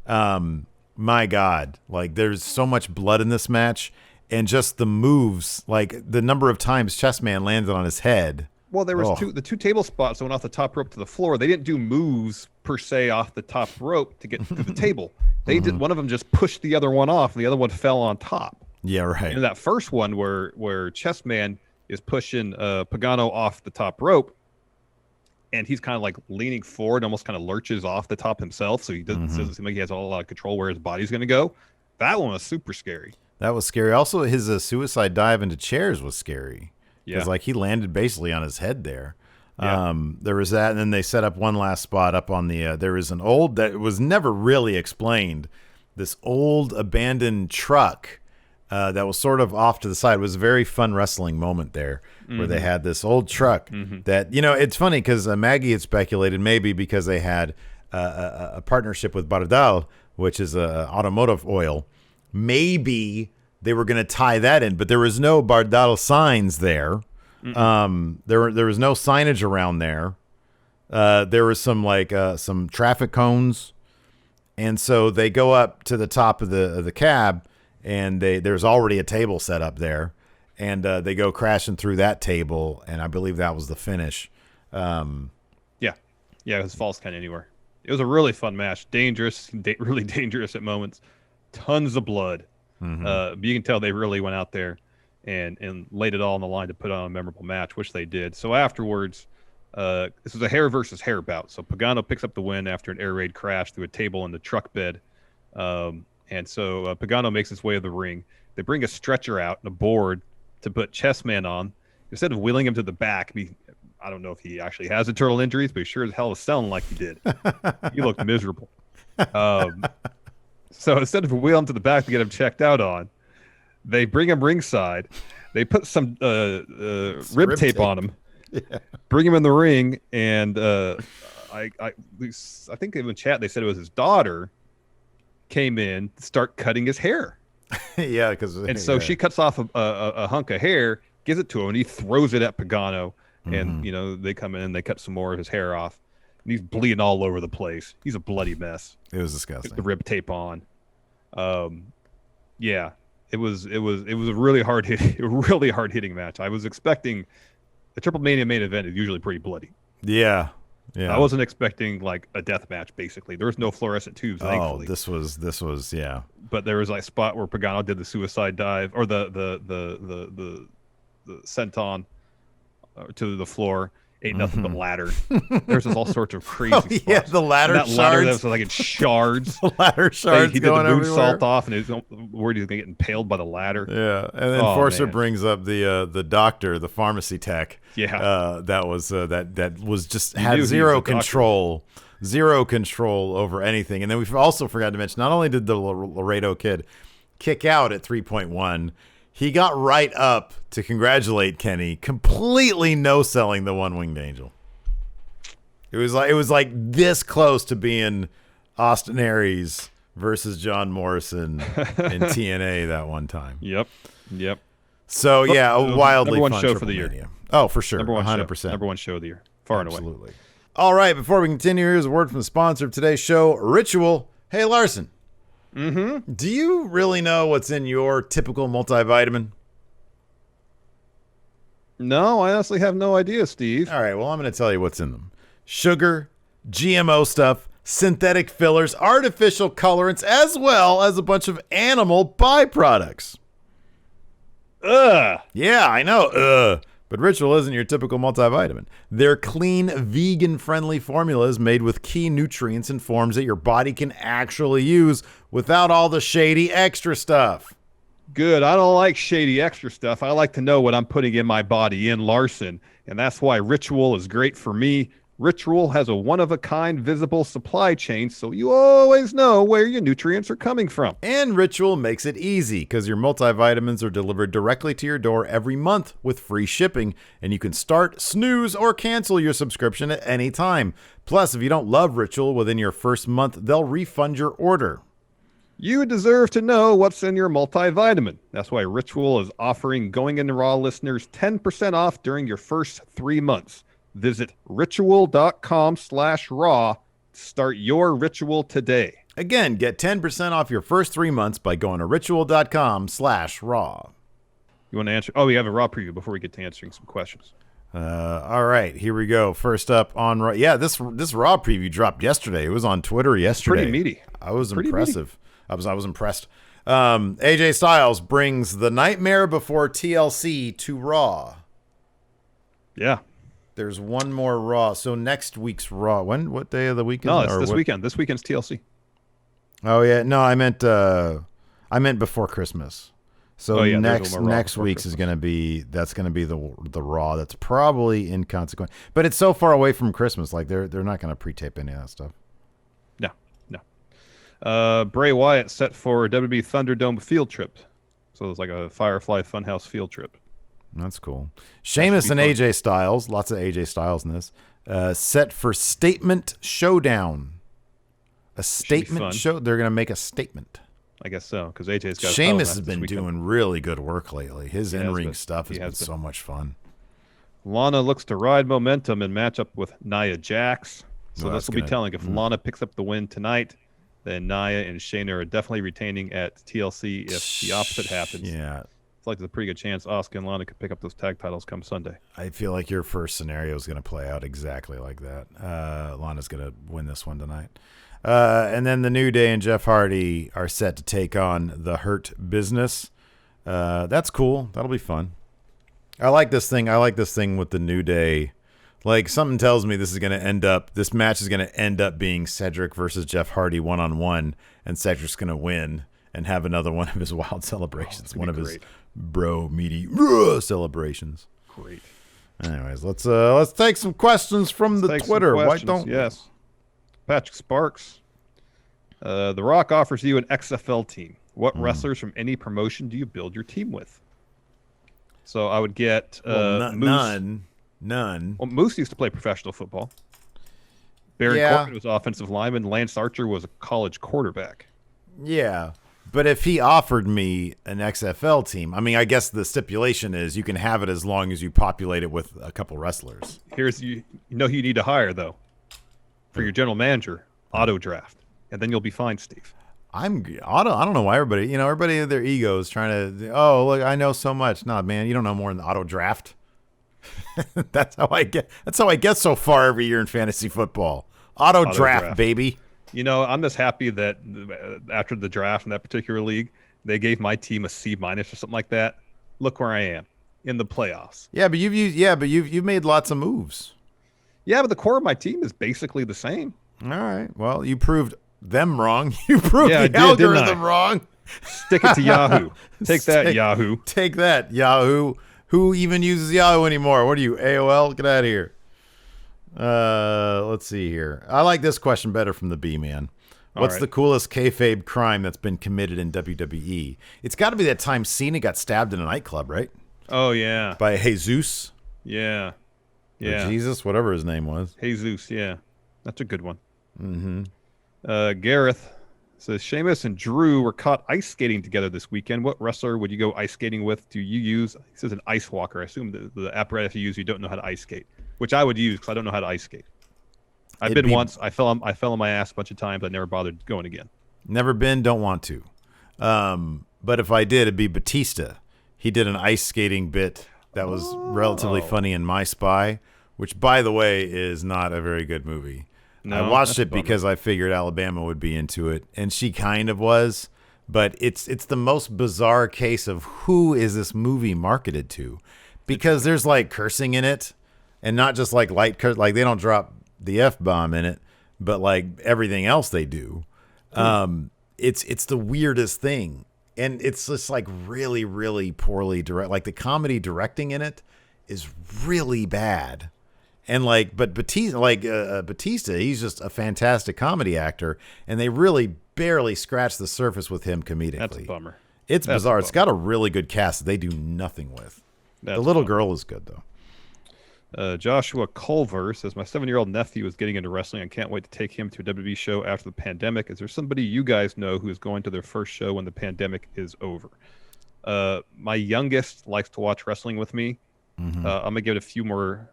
[SPEAKER 1] My God, like there's so much blood in this match, and just the moves, like the number of times Chessman landed on his head.
[SPEAKER 2] Well, there was the two table spots that went off the top rope to the floor. They didn't do moves per se off the top rope to get to the table. They did. One of them just pushed the other one off, and the other one fell on top.
[SPEAKER 1] Yeah, right.
[SPEAKER 2] And that first one where Chessman is pushing Pagano off the top rope, and he's kind of like leaning forward, almost kind of lurches off the top himself, so he doesn't seem like he has a lot of control where his body's going to go. That one was super scary.
[SPEAKER 1] That was scary. Also, his suicide dive into chairs was scary.
[SPEAKER 2] Yeah,
[SPEAKER 1] like he landed basically on his head there.
[SPEAKER 2] Yeah.
[SPEAKER 1] There was that, and then they set up one last spot up on the. There was an old that was never really explained. This old abandoned truck that was sort of off to the side. It was a very fun wrestling moment there, where they had this old truck that It's funny because Maggie had speculated maybe because they had a partnership with Bardal, which is automotive oil. Maybe they were going to tie that in, but there was no Bardal signs there. There was no signage around there. There was some traffic cones, and so they go up to the top of the cab, and there's already a table set up there, and they go crashing through that table, and I believe that was the finish.
[SPEAKER 2] Yeah, it was false count anywhere. It was a really fun match, dangerous, really dangerous at moments, tons of blood. But you can tell they really went out there and laid it all on the line to put on a memorable match, which they did. So afterwards, this was a hair versus hair bout. So Pagano picks up the win after an air raid crash through a table in the truck bed. And so Pagano makes his way to the ring. They bring a stretcher out and a board to put Chessman on. Instead of wheeling him to the back, I don't know if he actually has internal injuries, but he sure as hell was sounding like he did. He looked miserable. So instead of wheeling him to the back to get him checked out on, they bring him ringside. They put some rib tape on him, bring him in the ring, and I think in the chat they said it was his daughter came in to start cutting his hair.
[SPEAKER 1] Yeah,
[SPEAKER 2] so she cuts off a hunk of hair, gives it to him, and he throws it at Pagano. And they come in and they cut some more of his hair off, and he's bleeding all over the place. He's a bloody mess.
[SPEAKER 1] It was disgusting.
[SPEAKER 2] The rib tape on. Yeah, it was a really hard hitting match. I was expecting the Triplemania main event is usually pretty bloody.
[SPEAKER 1] Yeah.
[SPEAKER 2] I wasn't expecting like a death match. Basically, there was no fluorescent tubes. Thankfully.
[SPEAKER 1] This was yeah.
[SPEAKER 2] But there was like a spot where Pagano did the suicide dive or the senton to the floor, ain't nothing but ladder. There's just all sorts of crazy spots.
[SPEAKER 1] Yeah, the ladder
[SPEAKER 2] and that
[SPEAKER 1] shards.
[SPEAKER 2] ladder that was like in shards.
[SPEAKER 1] The ladder shards
[SPEAKER 2] He did the
[SPEAKER 1] going everywhere.
[SPEAKER 2] moonsault off, and he was worried he was going to get impaled by the ladder.
[SPEAKER 1] Yeah, and then Forcer brings up the doctor, the pharmacy tech.
[SPEAKER 2] Yeah,
[SPEAKER 1] that was just had zero control over anything. And then we also forgot to mention, not only did the Laredo kid kick out at 3.1, he got right up to congratulate Kenny, completely no-selling the one-winged angel. It was like this close to being Austin Aries versus John Morrison in TNA that one time.
[SPEAKER 2] Yep.
[SPEAKER 1] So yeah, a wildly
[SPEAKER 2] number one
[SPEAKER 1] fun
[SPEAKER 2] show for the year.
[SPEAKER 1] Oh, for sure,
[SPEAKER 2] number one
[SPEAKER 1] 100%.
[SPEAKER 2] Number one show of the year, far and away.
[SPEAKER 1] Absolutely. All right, before we continue, here's a word from the sponsor of today's show, Ritual. Hey, Larson.
[SPEAKER 2] Mm-hmm.
[SPEAKER 1] Do you really know what's in your typical multivitamin?
[SPEAKER 2] No, I honestly have no idea, Steve.
[SPEAKER 1] All right, well, I'm going to tell you what's in them. Sugar, GMO stuff, synthetic fillers, artificial colorants, as well as a bunch of animal byproducts.
[SPEAKER 2] Ugh.
[SPEAKER 1] Yeah, I know. But Ritual isn't your typical multivitamin. They're clean, vegan-friendly formulas made with key nutrients and forms that your body can actually use without all the shady extra stuff.
[SPEAKER 2] Good. I don't like shady extra stuff. I like to know what I'm putting in my body in Larson, and that's why Ritual is great for me. Ritual has a one-of-a-kind visible supply chain, so you always know where your nutrients are coming from.
[SPEAKER 1] And Ritual makes it easy because your multivitamins are delivered directly to your door every month with free shipping, and you can start, snooze, or cancel your subscription at any time. Plus, if you don't love Ritual within your first month, they'll refund your order.
[SPEAKER 2] You deserve to know what's in your multivitamin. That's why Ritual is offering Going Into Raw listeners 10% off during your first 3 months. Visit ritual.com/raw to start your ritual today.
[SPEAKER 1] Again, get 10% off your first 3 months by going to ritual.com/raw.
[SPEAKER 2] You want to answer? Oh, we have a Raw preview before we get to answering some questions.
[SPEAKER 1] All right, here we go. First up on Raw. Yeah, this Raw preview dropped yesterday. It was on Twitter yesterday.
[SPEAKER 2] Pretty meaty.
[SPEAKER 1] I was impressive. I was impressed. AJ Styles brings the Nightmare Before TLC to Raw.
[SPEAKER 2] Yeah.
[SPEAKER 1] There's one more Raw. So next week's Raw. What day of the week is it?
[SPEAKER 2] No, it's this weekend. This weekend's TLC.
[SPEAKER 1] Oh yeah, no, I meant before Christmas. So next week's is gonna be the Raw. That's probably inconsequential, but it's so far away from Christmas. Like they're not gonna pre-tape any of that stuff.
[SPEAKER 2] No. Bray Wyatt set for WWE Thunderdome field trip. So it's like a Firefly Funhouse field trip.
[SPEAKER 1] That's cool. Sheamus and AJ Styles, lots of AJ Styles in this, set for Statement Showdown. A statement show. They're going to make a statement.
[SPEAKER 2] I guess so, because AJ's got.
[SPEAKER 1] Sheamus has been doing really good work lately. His in-ring stuff has been so much fun.
[SPEAKER 2] Lana looks to ride momentum and match up with Nia Jax. So this will be telling. If Lana picks up the win tonight, then Nia and Shayna are definitely retaining at TLC. If the opposite happens,
[SPEAKER 1] yeah.
[SPEAKER 2] It's like there's a pretty good chance Asuka and Lana could pick up those tag titles come Sunday.
[SPEAKER 1] I feel like your first scenario is going to play out exactly like that. Lana's going to win this one tonight. And then the New Day and Jeff Hardy are set to take on the Hurt Business. That's cool. That'll be fun. I like this thing. With the New Day. Like, something tells me this match is going to end up being Cedric versus Jeff Hardy one-on-one, and Cedric's going to win and have another one of his wild celebrations. One of his bro meaty celebrations.
[SPEAKER 2] Great.
[SPEAKER 1] Anyways, let's take some questions from the Twitter. Why don't
[SPEAKER 2] Yes. Patrick Sparks. The Rock offers you an XFL team. What wrestlers from any promotion do you build your team with? So I would get Moose.
[SPEAKER 1] None.
[SPEAKER 2] Well, Moose used to play professional football. Baron Corbin was offensive lineman. Lance Archer was a college quarterback.
[SPEAKER 1] Yeah. But if he offered me an XFL team, I mean, I guess the stipulation is you can have it as long as you populate it with a couple wrestlers.
[SPEAKER 2] You know who you need to hire, though, for your general manager, auto draft. And then you'll be fine, Steve.
[SPEAKER 1] I don't know why everybody their egos trying to, oh, look, I know so much. No, man, you don't know more than the auto draft. That's how I get so far every year in fantasy football. Auto draft, baby.
[SPEAKER 2] You know, I'm just happy that after the draft in that particular league, they gave my team a C- or something like that. Look where I am in the playoffs.
[SPEAKER 1] Yeah, but you've made lots of moves.
[SPEAKER 2] Yeah, but the core of my team is basically the same.
[SPEAKER 1] All right. Well, you proved them wrong. You proved
[SPEAKER 2] Yeah, I
[SPEAKER 1] the
[SPEAKER 2] did, didn't
[SPEAKER 1] algorithm
[SPEAKER 2] I?
[SPEAKER 1] wrong.
[SPEAKER 2] Stick it to Yahoo. Take that, Yahoo.
[SPEAKER 1] Take that, Yahoo. Who even uses Yahoo anymore? What are you, AOL? Get out of here. Let's see here. I like this question better from the B-Man. What's the coolest kayfabe crime that's been committed in WWE? It's got to be that time Cena got stabbed in a nightclub, right?
[SPEAKER 2] Oh, yeah.
[SPEAKER 1] By Jesus?
[SPEAKER 2] Yeah.
[SPEAKER 1] Or Jesus, whatever his name was.
[SPEAKER 2] Jesus, yeah. That's a good one.
[SPEAKER 1] Mm-hmm.
[SPEAKER 2] Gareth says, Sheamus and Drew were caught ice skating together this weekend. What wrestler would you go ice skating with? Do you use, he says, an ice walker. I assume the apparatus you use, you don't know how to ice skate, which I would use because I don't know how to ice skate. I've been once. I fell on my ass a bunch of times. I never bothered going again.
[SPEAKER 1] Never been, don't want to. But if I did, it'd be Batista. He did an ice skating bit that was relatively funny in My Spy, which, by the way, is not a very good movie. No, I watched it because I figured Alabama would be into it, and she kind of was. But it's the most bizarre case of who is this movie marketed to, because there's like cursing in it, and not just like light curse. Like they don't drop the F-bomb in it, but like everything else they do. It's the weirdest thing. And it's just like really, really poorly direct. Like the comedy directing in it is really bad. And like, but Batista, he's just a fantastic comedy actor. And they really barely scratch the surface with him comedically.
[SPEAKER 2] That's a bummer.
[SPEAKER 1] It's bizarre. It's got a really good cast that they do nothing with. The little girl is good though.
[SPEAKER 2] Joshua Culver says, my 7-year-old nephew is getting into wrestling. I can't wait to take him to a WWE show after the pandemic. Is there somebody you guys know who is going to their first show when the pandemic is over? My youngest likes to watch wrestling with me. I'm going to give it a few more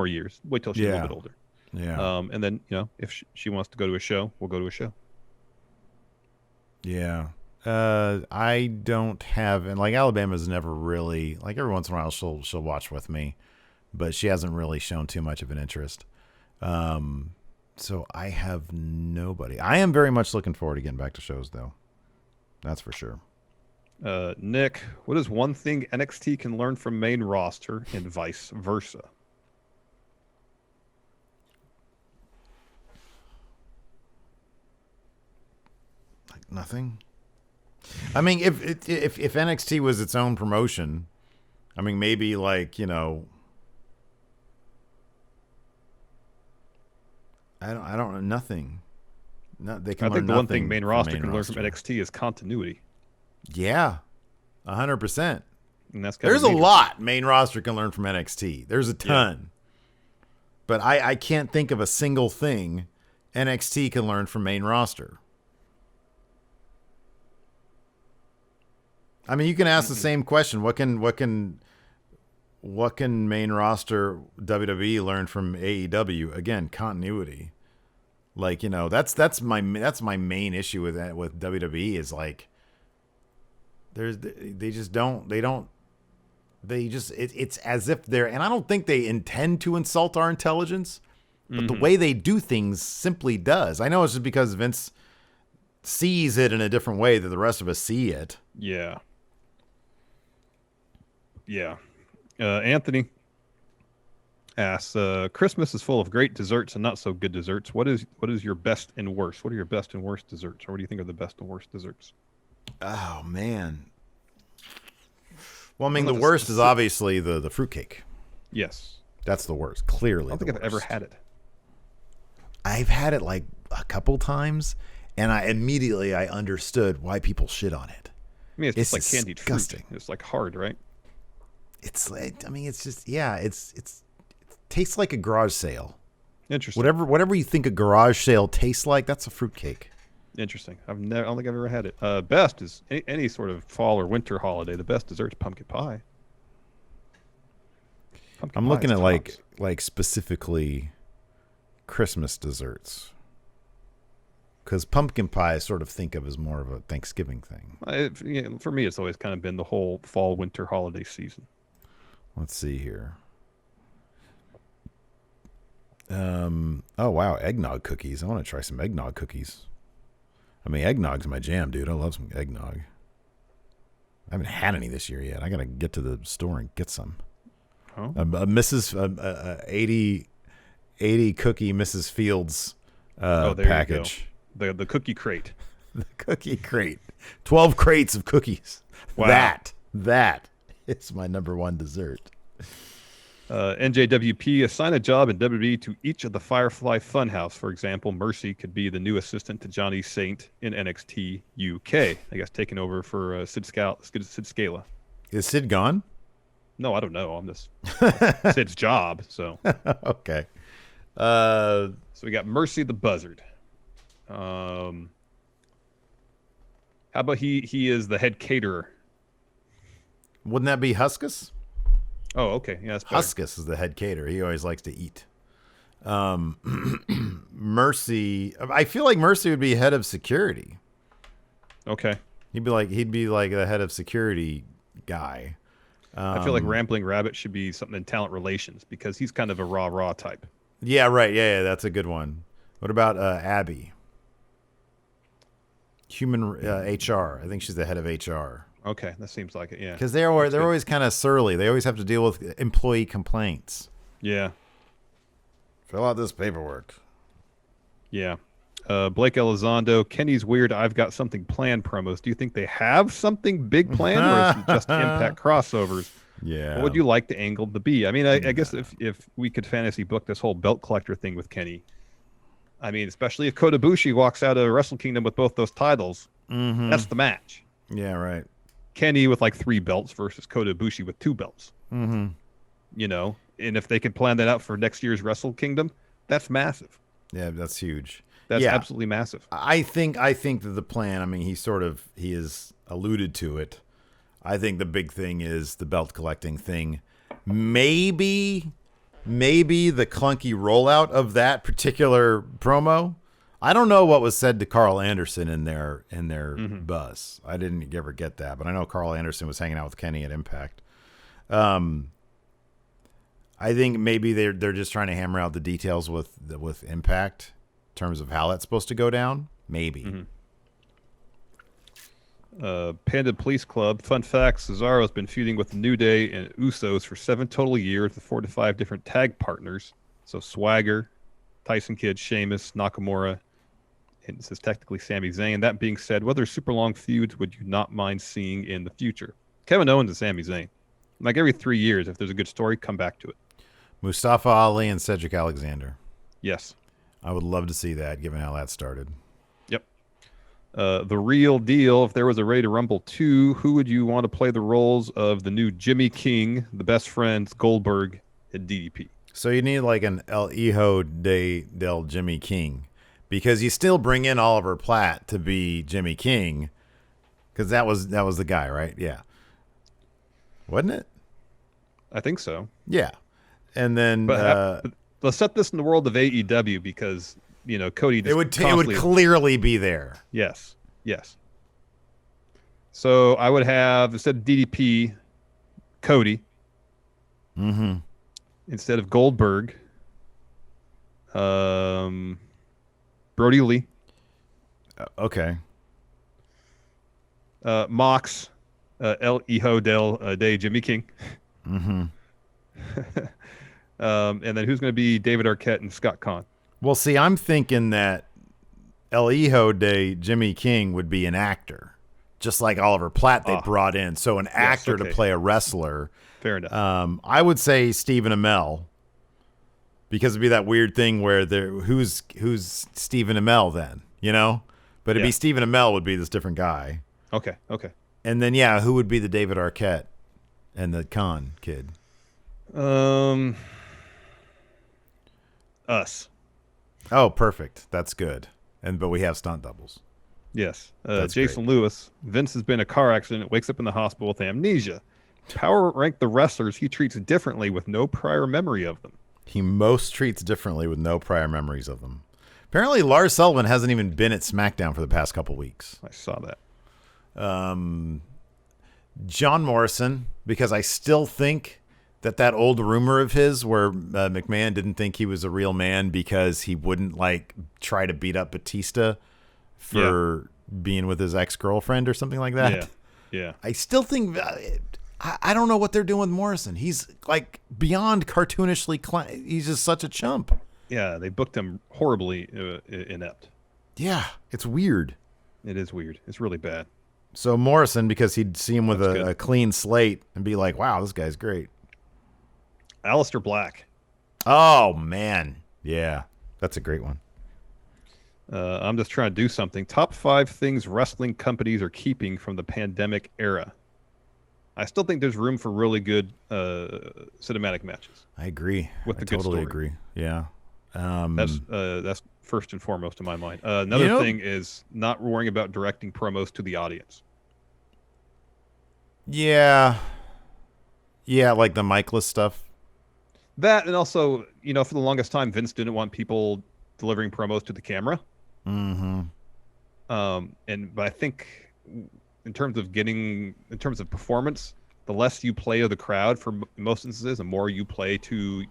[SPEAKER 2] years. Wait till she's a little bit older.
[SPEAKER 1] Yeah.
[SPEAKER 2] And then, if she wants to go to a show, we'll go to a show.
[SPEAKER 1] Yeah. I don't have, and like Alabama's never really, like every once in a while she'll watch with me, but she hasn't really shown too much of an interest. So I have nobody. I am very much looking forward to getting back to shows though. That's for sure.
[SPEAKER 2] Nick, what is one thing NXT can learn from main roster and vice versa?
[SPEAKER 1] Like nothing. I mean, if NXT was its own promotion, I mean, maybe like, I don't know, nothing. No, they can.
[SPEAKER 2] I think the one thing main roster can learn from NXT is continuity.
[SPEAKER 1] Yeah, 100%.
[SPEAKER 2] And that's
[SPEAKER 1] there's a lot main roster can learn from NXT. There's a ton, but I can't think of a single thing NXT can learn from main roster. I mean, you can ask the same question. What can main roster WWE learn from AEW? Again, continuity. Like, that's my main issue with that, with WWE is like it's as if they're, and I don't think they intend to insult our intelligence, but the way they do things simply does. I know it's just because Vince sees it in a different way that the rest of us see it.
[SPEAKER 2] Yeah. Yeah. Anthony asks, Christmas is full of great desserts and not so good desserts. What is your best and worst? What are your best and worst desserts? Or what do you think are the best and worst desserts?
[SPEAKER 1] Oh, man. Well, I mean, the worst is obviously the fruitcake.
[SPEAKER 2] Yes.
[SPEAKER 1] That's the worst. Clearly.
[SPEAKER 2] I don't think I've ever had it.
[SPEAKER 1] I've had it like a couple times, and I understood why people shit on it.
[SPEAKER 2] I mean, it's just like candied fruit. It's like hard, right?
[SPEAKER 1] It's like, I mean, it's just, it tastes like a garage sale.
[SPEAKER 2] Interesting.
[SPEAKER 1] Whatever you think a garage sale tastes like, that's a fruitcake.
[SPEAKER 2] Interesting. I don't think I've ever had it. Best is any sort of fall or winter holiday. The best dessert is pumpkin pie.
[SPEAKER 1] I'm looking at like specifically Christmas desserts, because pumpkin pie I sort of think of as more of a Thanksgiving thing.
[SPEAKER 2] For me, it's always kind of been the whole fall winter holiday season.
[SPEAKER 1] Let's see here. Oh wow, eggnog cookies. I want to try some eggnog cookies. I mean, eggnog's my jam, dude. I love some eggnog. I haven't had any this year yet. I gotta get to the store and get some.
[SPEAKER 2] Oh.
[SPEAKER 1] Mrs. 80 cookie Mrs. Fields
[SPEAKER 2] there
[SPEAKER 1] package.
[SPEAKER 2] You go. The cookie crate.
[SPEAKER 1] The cookie crate. 12 crates of cookies.
[SPEAKER 2] Wow.
[SPEAKER 1] That is my number one dessert.
[SPEAKER 2] NJWP, assign a job in WWE to each of the Firefly Funhouse. For example, Mercy could be the new assistant to Johnny Saint in NXT UK. I guess taking over for Sid Scala.
[SPEAKER 1] Is Sid gone?
[SPEAKER 2] No, I don't know. I'm just Sid's job. So
[SPEAKER 1] okay.
[SPEAKER 2] So we got Mercy the Buzzard. How about he is the head caterer?
[SPEAKER 1] Wouldn't that be Huskus?
[SPEAKER 2] Oh, okay. Yeah, that's better.
[SPEAKER 1] Huskus is the head caterer. He always likes to eat. Mercy, I feel like Mercy would be head of security.
[SPEAKER 2] Okay.
[SPEAKER 1] He'd be like the head of security guy.
[SPEAKER 2] I feel like Rambling Rabbit should be something in talent relations because he's kind of a raw type.
[SPEAKER 1] Yeah, right. Yeah, that's a good one. What about Abby? Human HR. I think she's the head of HR.
[SPEAKER 2] Okay, that seems like it. Yeah.
[SPEAKER 1] Because they're always kind of surly. They always have to deal with employee complaints.
[SPEAKER 2] Yeah.
[SPEAKER 1] Fill out this paperwork.
[SPEAKER 2] Yeah. Blake Elizondo, Kenny's weird I've got something planned promos. Do you think they have something big planned or is it just Impact crossovers?
[SPEAKER 1] Yeah.
[SPEAKER 2] What would you like the angle to be? I mean, I guess if we could fantasy book this whole belt collector thing with Kenny, I mean, especially if Kota Ibushi walks out of Wrestle Kingdom with both those titles, that's the match.
[SPEAKER 1] Yeah, right.
[SPEAKER 2] Kenny with like 3 belts versus Kota Ibushi with 2 belts.
[SPEAKER 1] Mm-hmm.
[SPEAKER 2] You know, and if they could plan that out for next year's Wrestle Kingdom, that's massive.
[SPEAKER 1] Yeah, that's huge.
[SPEAKER 2] That's absolutely massive.
[SPEAKER 1] I think that the plan, I mean, he has alluded to it. I think the big thing is the belt collecting thing. Maybe the clunky rollout of that particular promo. I don't know what was said to Carl Anderson in their bus. I didn't ever get that, but I know Carl Anderson was hanging out with Kenny at Impact. I think maybe they're just trying to hammer out the details with Impact in terms of how that's supposed to go down. Maybe.
[SPEAKER 2] Panda Police Club. Fun fact: Cesaro's been feuding with the New Day and Usos for 7 total years with 4 to 5 different tag partners. So Swagger, Tyson Kidd, Sheamus, Nakamura, and this is technically Sami Zayn. That being said, what other super long feuds would you not mind seeing in the future? Kevin Owens and Sami Zayn. Like every 3 years, if there's a good story, come back to it.
[SPEAKER 1] Mustafa Ali and Cedric Alexander.
[SPEAKER 2] Yes.
[SPEAKER 1] I would love to see that, given how that started.
[SPEAKER 2] Yep. The Real Deal. If there was a Ready to Rumble 2, who would you want to play the roles of the new Jimmy King, the Best Friends, Goldberg, and DDP?
[SPEAKER 1] So you need like an El Hijo del Jimmy King, because you still bring in Oliver Platt to be Jimmy King, because that was the guy, right? Yeah. Wasn't it?
[SPEAKER 2] I think so.
[SPEAKER 1] Yeah. And then
[SPEAKER 2] but let's set this in the world of AEW because, you know, Cody just
[SPEAKER 1] it would clearly be there.
[SPEAKER 2] Yes. So I would have, instead of DDP, Cody.
[SPEAKER 1] Mm-hmm.
[SPEAKER 2] Instead of Goldberg, Brody Lee.
[SPEAKER 1] Okay.
[SPEAKER 2] Mox, El Hijo de Jimmy King.
[SPEAKER 1] Mm-hmm.
[SPEAKER 2] And then who's going to be David Arquette and Scott Kahn?
[SPEAKER 1] Well, see, I'm thinking that El Hijo de Jimmy King would be an actor, just like Oliver Platt they brought in. So an actor to play a wrestler.
[SPEAKER 2] Fair enough.
[SPEAKER 1] I would say Stephen Amell, because it'd be that weird thing where who's Stephen Amell then, you know? But it'd be Stephen Amell would be this different guy.
[SPEAKER 2] Okay.
[SPEAKER 1] And then who would be the David Arquette and the Khan kid?
[SPEAKER 2] Us.
[SPEAKER 1] Oh, perfect. That's good. But we have stunt doubles.
[SPEAKER 2] Yes. Jason Lewis. Vince has been in a car accident, wakes up in the hospital with amnesia. Power rank the wrestlers he treats differently with no prior memory of them.
[SPEAKER 1] He most treats differently with no prior memories of them. Apparently, Lars Sullivan hasn't even been at SmackDown for the past couple weeks.
[SPEAKER 2] I saw that.
[SPEAKER 1] John Morrison, because I still think that old rumor of his where McMahon didn't think he was a real man because he wouldn't try to beat up Batista for being with his ex-girlfriend or something like that.
[SPEAKER 2] Yeah.
[SPEAKER 1] I still think I don't know what they're doing with Morrison. He's like beyond cartoonishly he's just such a chump.
[SPEAKER 2] Yeah, they booked him horribly inept.
[SPEAKER 1] Yeah, it's weird.
[SPEAKER 2] It is weird. It's really bad.
[SPEAKER 1] So Morrison, because he'd see him with
[SPEAKER 2] That's
[SPEAKER 1] a clean slate and be like, wow, this guy's great.
[SPEAKER 2] Aleister Black.
[SPEAKER 1] Oh, man. Yeah, that's a great one.
[SPEAKER 2] I'm just trying to do something. Top 5 things wrestling companies are keeping from the pandemic era. I still think there's room for really good cinematic matches.
[SPEAKER 1] I agree.
[SPEAKER 2] With the
[SPEAKER 1] I
[SPEAKER 2] good
[SPEAKER 1] totally
[SPEAKER 2] story.
[SPEAKER 1] agree. Yeah.
[SPEAKER 2] That's first and foremost in my mind. Another thing is not worrying about directing promos to the audience.
[SPEAKER 1] Yeah. Yeah, like the micless stuff.
[SPEAKER 2] That, and also, for the longest time, Vince didn't want people delivering promos to the camera.
[SPEAKER 1] Mm-hmm.
[SPEAKER 2] But I think in terms of performance, the less you play to the crowd for most instances, the more you play to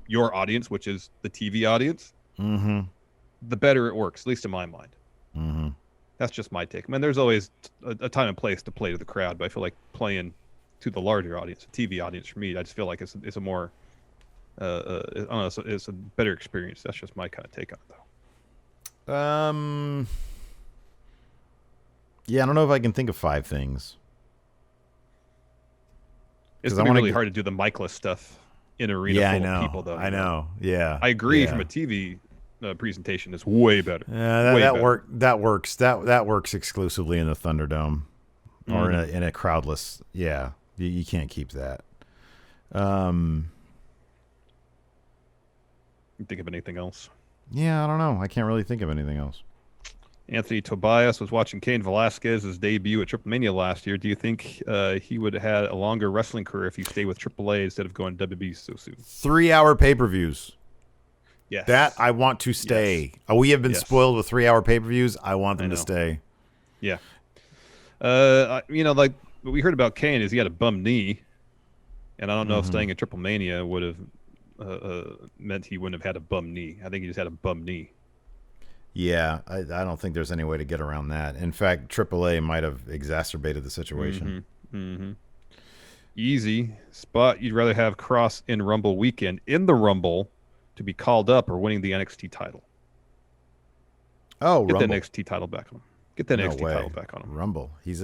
[SPEAKER 2] your audience, which is the TV audience, the better it works, at least in my mind.
[SPEAKER 1] Mm-hmm.
[SPEAKER 2] That's just my take. I mean, there's always a time and place to play to the crowd, but I feel like playing to the larger audience, the TV audience, for me, I just feel like it's a more, I don't know, it's a better experience. That's just my kind of take on it, though.
[SPEAKER 1] Yeah, I don't know if I can think of 5 things.
[SPEAKER 2] It's gonna be really hard to do the micless stuff in an arena full of people, though.
[SPEAKER 1] I know. Yeah.
[SPEAKER 2] I agree. From a TV presentation, it's way better.
[SPEAKER 1] Yeah, that works. That works exclusively in the Thunderdome or in a crowdless. Yeah, you can't keep that.
[SPEAKER 2] You think of anything else?
[SPEAKER 1] Yeah, I don't know. I can't really think of anything else.
[SPEAKER 2] Anthony Tobias was watching Cain Velasquez's debut at Triplemania last year. Do you think he would have had a longer wrestling career if he stayed with AAA instead of going to WWE so soon?
[SPEAKER 1] 3-hour pay-per-views.
[SPEAKER 2] Yes.
[SPEAKER 1] That I want to stay. Yes. We have been spoiled with 3-hour pay-per-views. I want them to stay.
[SPEAKER 2] Yeah. Like what we heard about Cain is he had a bum knee, and I don't know if staying in Triplemania would have meant he wouldn't have had a bum knee. I think he just had a bum knee.
[SPEAKER 1] Yeah, I don't think there's any way to get around that. In fact, AAA might have exacerbated the situation.
[SPEAKER 2] Easy spot you'd rather have Cross in Rumble weekend in the Rumble to be called up or winning the NXT title.
[SPEAKER 1] Oh,
[SPEAKER 2] Get
[SPEAKER 1] Rumble.
[SPEAKER 2] that NXT title back on him. Get that NXT title back on him.
[SPEAKER 1] Rumble. He's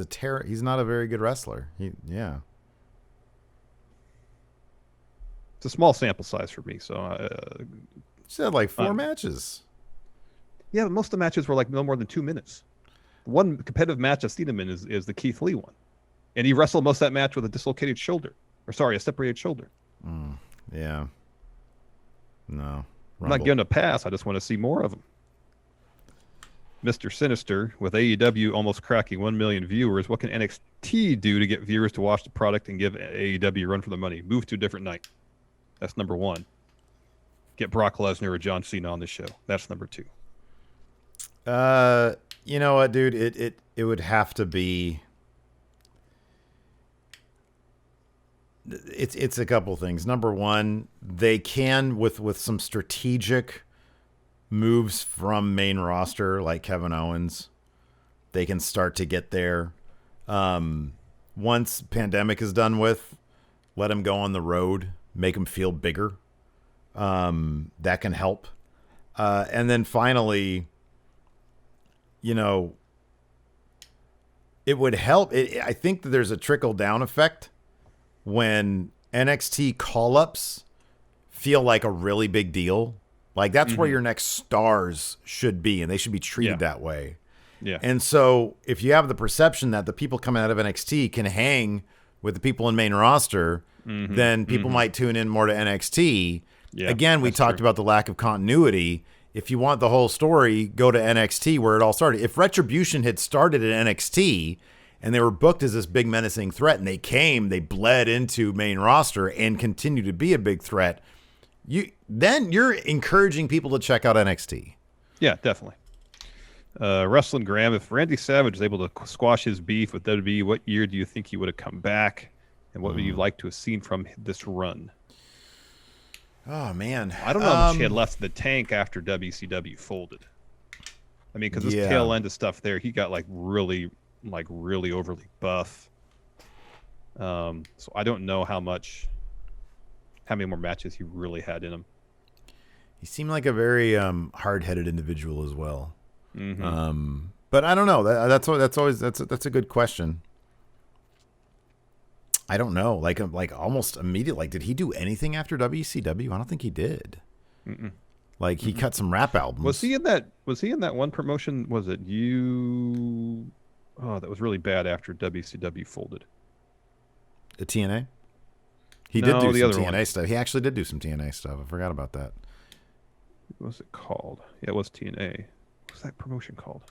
[SPEAKER 1] not a very good wrestler. Yeah.
[SPEAKER 2] It's a small sample size for me, so
[SPEAKER 1] said like 4 matches.
[SPEAKER 2] Yeah, but most of the matches were like no more than 2 minutes. One competitive match I've seen him in is the Keith Lee one. And he wrestled most of that match with a dislocated shoulder. A separated shoulder.
[SPEAKER 1] Yeah. No. Rumble.
[SPEAKER 2] I'm not giving a pass. I just want to see more of him. Mr. Sinister, with AEW almost cracking 1 million viewers, what can NXT do to get viewers to watch the product and give AEW a run for the money? Move to a different night. That's number 1. Get Brock Lesnar or John Cena on the show. That's number 2.
[SPEAKER 1] You know what, dude? It would have to be. It's a couple things. Number 1, they can with some strategic moves from main roster like Kevin Owens, they can start to get there. Once pandemic is done with, let him go on the road, make him feel bigger. That can help. And then finally, it would help. I think that there's a trickle down effect when NXT call-ups feel like a really big deal. Like that's where your next stars should be, and they should be treated that way.
[SPEAKER 2] Yeah.
[SPEAKER 1] And so if you have the perception that the people coming out of NXT can hang with the people in main roster, then people might tune in more to NXT. Yeah, again, we talked about the lack of continuity. If you want the whole story, go to NXT where it all started. If Retribution had started at NXT and they were booked as this big menacing threat and they bled into main roster and continue to be a big threat, then you're encouraging people to check out NXT.
[SPEAKER 2] Yeah, definitely. Wrestling Graham, if Randy Savage is able to squash his beef with WWE, what year do you think he would have come back? And what would you like to have seen from this run?
[SPEAKER 1] Oh, man.
[SPEAKER 2] I don't know how much he had left in the tank after WCW folded. I mean, because this tail end of stuff there, he got really overly buff. So I don't know how many more matches he really had in him.
[SPEAKER 1] He seemed like a very hard-headed individual as well.
[SPEAKER 2] Mm-hmm.
[SPEAKER 1] But I don't know. That's a good question. I don't know. Like almost immediately. Like, did he do anything after WCW? I don't think he did.
[SPEAKER 2] Mm-mm.
[SPEAKER 1] Like, he cut some rap albums.
[SPEAKER 2] Was he in that one promotion? Was it you? Oh, that was really bad after WCW folded.
[SPEAKER 1] The TNA? He did do some TNA
[SPEAKER 2] one.
[SPEAKER 1] stuff. He actually did do some TNA stuff. I forgot about that.
[SPEAKER 2] What was it called? Yeah, it was TNA. What was that promotion called?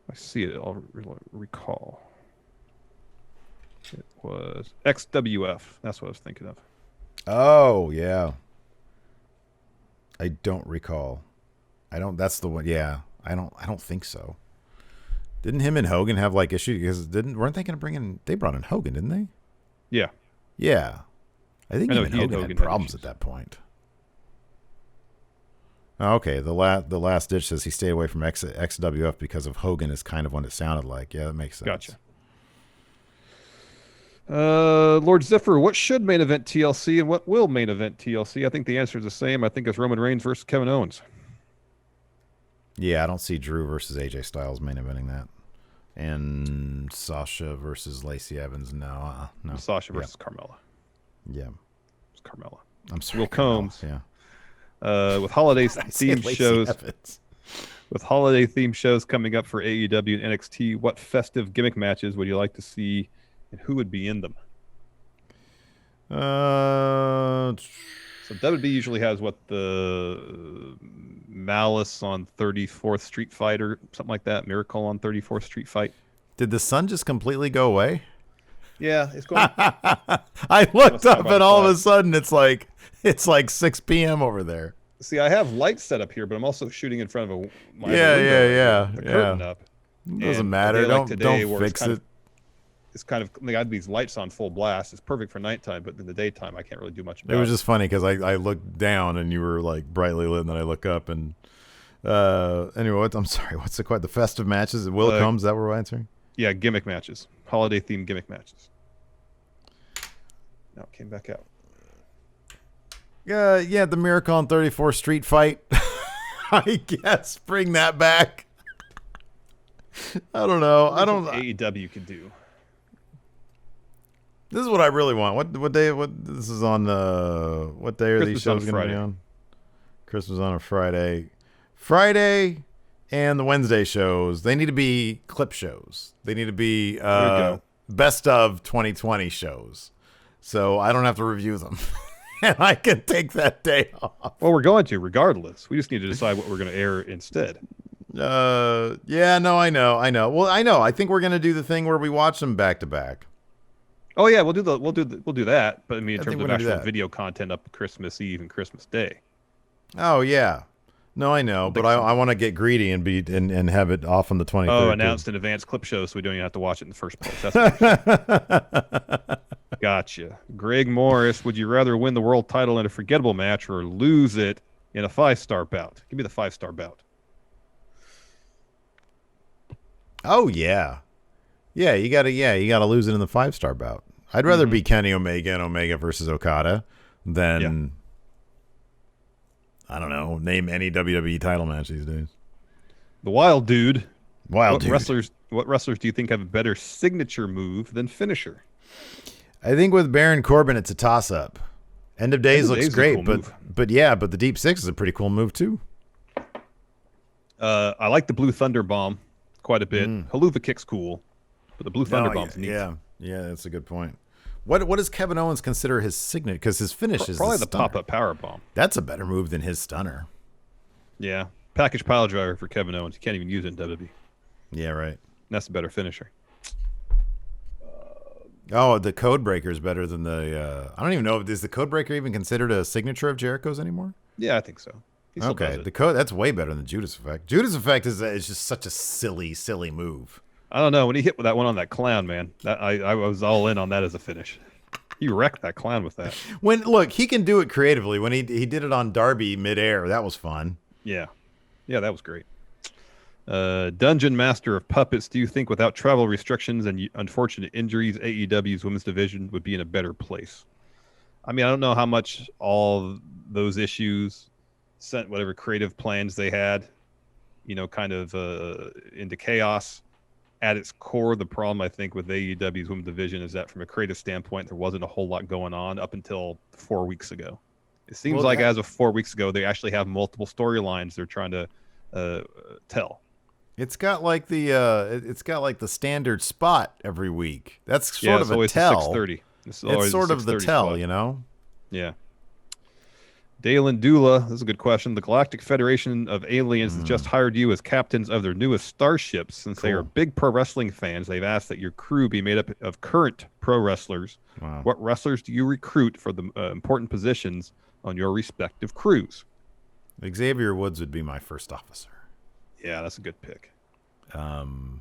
[SPEAKER 2] I see it. I'll recall. It was XWF. That's what I was thinking of.
[SPEAKER 1] Oh, yeah. I don't recall. That's the one. Yeah. I don't think so. Didn't him and Hogan have like issues? Because weren't they going to bring in? They brought in Hogan, didn't they?
[SPEAKER 2] Yeah.
[SPEAKER 1] Yeah. I think even Hogan had problems at that point. Okay, the last ditch says he stayed away from XWF because of Hogan is kind of what it sounded like. Yeah, that makes sense.
[SPEAKER 2] Gotcha. Lord Ziffer, what should main event TLC and what will main event TLC? I think the answer is the same. I think it's Roman Reigns versus Kevin Owens.
[SPEAKER 1] Yeah, I don't see Drew versus AJ Styles main eventing that. And Sasha versus Lacey Evans. No.
[SPEAKER 2] Sasha versus Carmella.
[SPEAKER 1] Yeah.
[SPEAKER 2] It's Carmella.
[SPEAKER 1] I'm sorry.
[SPEAKER 2] Will Combs.
[SPEAKER 1] Yeah.
[SPEAKER 2] With holiday themed shows.
[SPEAKER 1] Evans.
[SPEAKER 2] With holiday themed shows coming up for AEW and NXT, what festive gimmick matches would you like to see, and who would be in them? So WWE usually has the Malice on 34th Street Fight or something like that. Miracle on 34th Street Fight.
[SPEAKER 1] Did the sun just completely go away?
[SPEAKER 2] Yeah, it's going.
[SPEAKER 1] I looked up and all of a sudden it's like 6 p.m. over there.
[SPEAKER 2] See, I have lights set up here, but I'm also shooting in front of my
[SPEAKER 1] window.
[SPEAKER 2] The curtain up.
[SPEAKER 1] It doesn't matter. Don't fix it.
[SPEAKER 2] It's kind of, I had these lights on full blast. It's perfect for nighttime, but in the daytime, I can't really do much about it.
[SPEAKER 1] It was just funny because I looked down and you were like brightly lit, and then I look up and anyway, I'm sorry. What's the festive matches? Will it come? Is that what we're answering?
[SPEAKER 2] Yeah, gimmick matches, holiday themed gimmick matches. Now it came back out.
[SPEAKER 1] Yeah, the Miracle on 34th Street Fight. I guess bring that back. I don't know. I don't.
[SPEAKER 2] AEW could do.
[SPEAKER 1] This is what I really want. What day? This is on what day are
[SPEAKER 2] Christmas
[SPEAKER 1] these shows going to be on? Christmas on a Friday. Friday and the Wednesday shows. They need to be clip shows. They need to be best of 2020 shows. So I don't have to review them. And I can take that day off.
[SPEAKER 2] Well, we're going to regardless. We just need to decide what we're going to air instead.
[SPEAKER 1] Yeah, no, I know. Well, I know. I think we're going to do the thing where we watch them back to back.
[SPEAKER 2] Oh yeah, we'll do that. But I mean, in terms of actual video content up Christmas Eve and Christmas Day.
[SPEAKER 1] Oh yeah, no, I know, but I want to get greedy and have it off on the 23rd.
[SPEAKER 2] Oh, announced in advance clip show, so we don't even have to watch it in the first place. That's gotcha. Greg Morris, would you rather win the world title in a forgettable match or lose it in a 5-star bout? Give me the 5-star bout.
[SPEAKER 1] Oh yeah. Yeah, you gotta lose it in the 5-star bout. I'd rather be Kenny Omega and Omega versus Okada than I don't know, name any WWE title match these days.
[SPEAKER 2] The Wild Dude.
[SPEAKER 1] What
[SPEAKER 2] wrestlers do you think have a better signature move than finisher?
[SPEAKER 1] I think with Baron Corbin it's a toss up. End of Days looks great, but the Deep Six is a pretty cool move too.
[SPEAKER 2] I like the Blue Thunder Bomb quite a bit. Haluva Kick's cool. But the Blue Thunder Bomb's neat.
[SPEAKER 1] Yeah, that's a good point. What does Kevin Owens consider his signature? Because his finish is
[SPEAKER 2] probably the pop-up power bomb.
[SPEAKER 1] That's a better move than his stunner.
[SPEAKER 2] Yeah, package pile driver for Kevin Owens. You can't even use it in WWE.
[SPEAKER 1] Yeah, right.
[SPEAKER 2] And that's a better finisher.
[SPEAKER 1] The Code Breaker is better than the. I don't even know. Is the Code Breaker even considered a signature of Jericho's anymore?
[SPEAKER 2] Yeah, I think so.
[SPEAKER 1] Okay, the code that's way better than Judas Effect. Judas Effect is just such a silly move.
[SPEAKER 2] I don't know. When he hit with that one on that clown, man, I was all in on that as a finish. He wrecked that clown with that.
[SPEAKER 1] Look, he can do it creatively. When he did it on Darby midair, that was fun.
[SPEAKER 2] Yeah, that was great. Dungeon Master of Puppets, do you think without travel restrictions and unfortunate injuries, AEW's women's division would be in a better place? I mean, I don't know how much all those issues sent whatever creative plans they had, kind of into chaos. At its core, the problem, I think, with AEW's women's division is that from a creative standpoint, there wasn't a whole lot going on up until 4 weeks ago. It seems like as of 4 weeks ago, they actually have multiple storylines they're trying to tell.
[SPEAKER 1] It's got like the standard spot every week. That's sort of a tell.
[SPEAKER 2] 6:30.
[SPEAKER 1] It's sort of the tell,
[SPEAKER 2] spot. Yeah. Dalen Dula, this is a good question. The Galactic Federation of Aliens has just hired you as captains of their newest starships. Since they are big pro wrestling fans, they've asked that your crew be made up of current pro wrestlers. Wow. What wrestlers do you recruit for the important positions on your respective crews?
[SPEAKER 1] Xavier Woods would be my first officer.
[SPEAKER 2] Yeah, that's a good pick.
[SPEAKER 1] And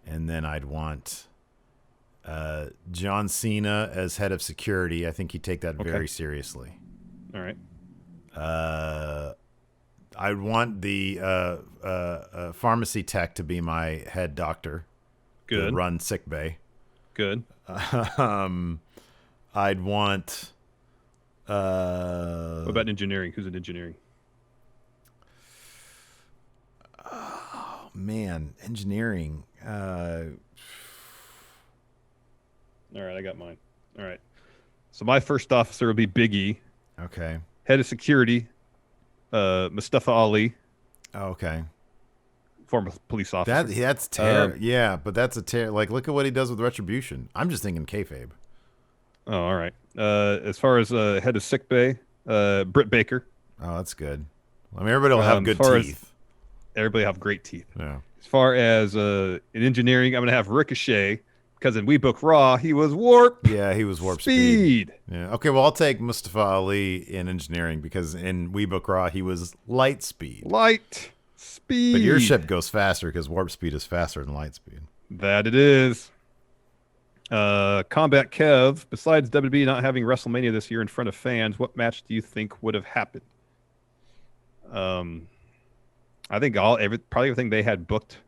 [SPEAKER 1] then I'd want John Cena as head of security. I think he'd take that very seriously.
[SPEAKER 2] All right.
[SPEAKER 1] I'd want the pharmacy tech to be my head doctor.
[SPEAKER 2] Good.
[SPEAKER 1] To run sick bay.
[SPEAKER 2] Good.
[SPEAKER 1] I'd want.
[SPEAKER 2] What about engineering? Who's in engineering?
[SPEAKER 1] Oh man, engineering.
[SPEAKER 2] All right, I got mine. All right. So my first officer will be Big E.
[SPEAKER 1] Okay.
[SPEAKER 2] Head of security, Mustafa Ali.
[SPEAKER 1] Oh, okay.
[SPEAKER 2] Former police officer.
[SPEAKER 1] That's terrible. Yeah, but that's like, look at what he does with Retribution. I'm just thinking kayfabe.
[SPEAKER 2] Oh, all right. As far as head of sick bay, Britt Baker.
[SPEAKER 1] Oh, that's good. I mean, everybody will have good teeth.
[SPEAKER 2] Everybody have great teeth.
[SPEAKER 1] Yeah.
[SPEAKER 2] As far as in engineering, I'm going to have Ricochet. Because in We Book Raw, he was warp.
[SPEAKER 1] Yeah, he was warp speed. Yeah. Okay, well, I'll take Mustafa Ali in engineering because in We Book Raw, he was light speed.
[SPEAKER 2] Light speed.
[SPEAKER 1] But your ship goes faster because warp speed is faster than light speed.
[SPEAKER 2] That it is. Combat Kev, besides WWE not having WrestleMania this year in front of fans, what match do you think would have happened? I think probably everything they had booked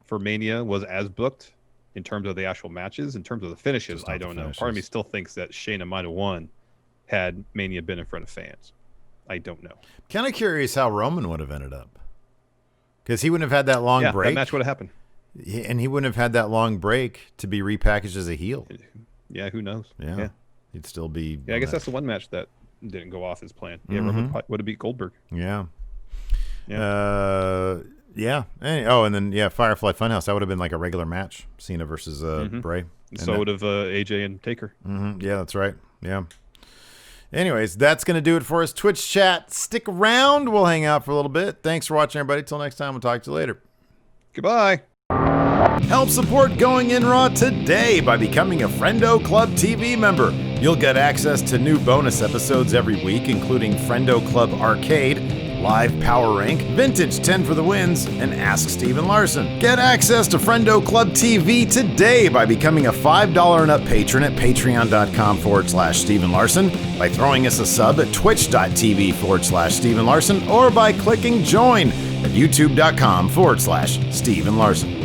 [SPEAKER 2] for Mania was as booked. In terms of the actual matches, in terms of the finishes, I don't know. Part of me still thinks that Shayna might have won had Mania been in front of fans. I don't know.
[SPEAKER 1] Kind of curious how Roman would have ended up. Because he wouldn't have had that long break.
[SPEAKER 2] That match would have happened.
[SPEAKER 1] And he wouldn't have had that long break to be repackaged as a heel.
[SPEAKER 2] Yeah, who knows?
[SPEAKER 1] Yeah. He'd still be...
[SPEAKER 2] Yeah, I guess that's the one match that didn't go off as planned. Yeah, Roman would have beat Goldberg.
[SPEAKER 1] Yeah. Yeah. And then Firefly Funhouse. That would have been like a regular match. Cena versus Bray.
[SPEAKER 2] So would have AJ and Taker.
[SPEAKER 1] Yeah, that's right. Yeah. Anyways, that's going to do it for us. Twitch chat. Stick around. We'll hang out for a little bit. Thanks for watching, everybody. Till next time, we'll talk to you later.
[SPEAKER 2] Goodbye.
[SPEAKER 1] Help support Going In Raw today by becoming a Friendo Club TV member. You'll get access to new bonus episodes every week, including Friendo Club Arcade, Live Power Rank, Vintage 10 for the Wins, and Ask Steven Larson. Get access to Friendo Club TV today by becoming a $5 and up patron at patreon.com/Steven Larson, by throwing us a sub at twitch.tv/Steven Larson, or by clicking join at youtube.com/Steven Larson.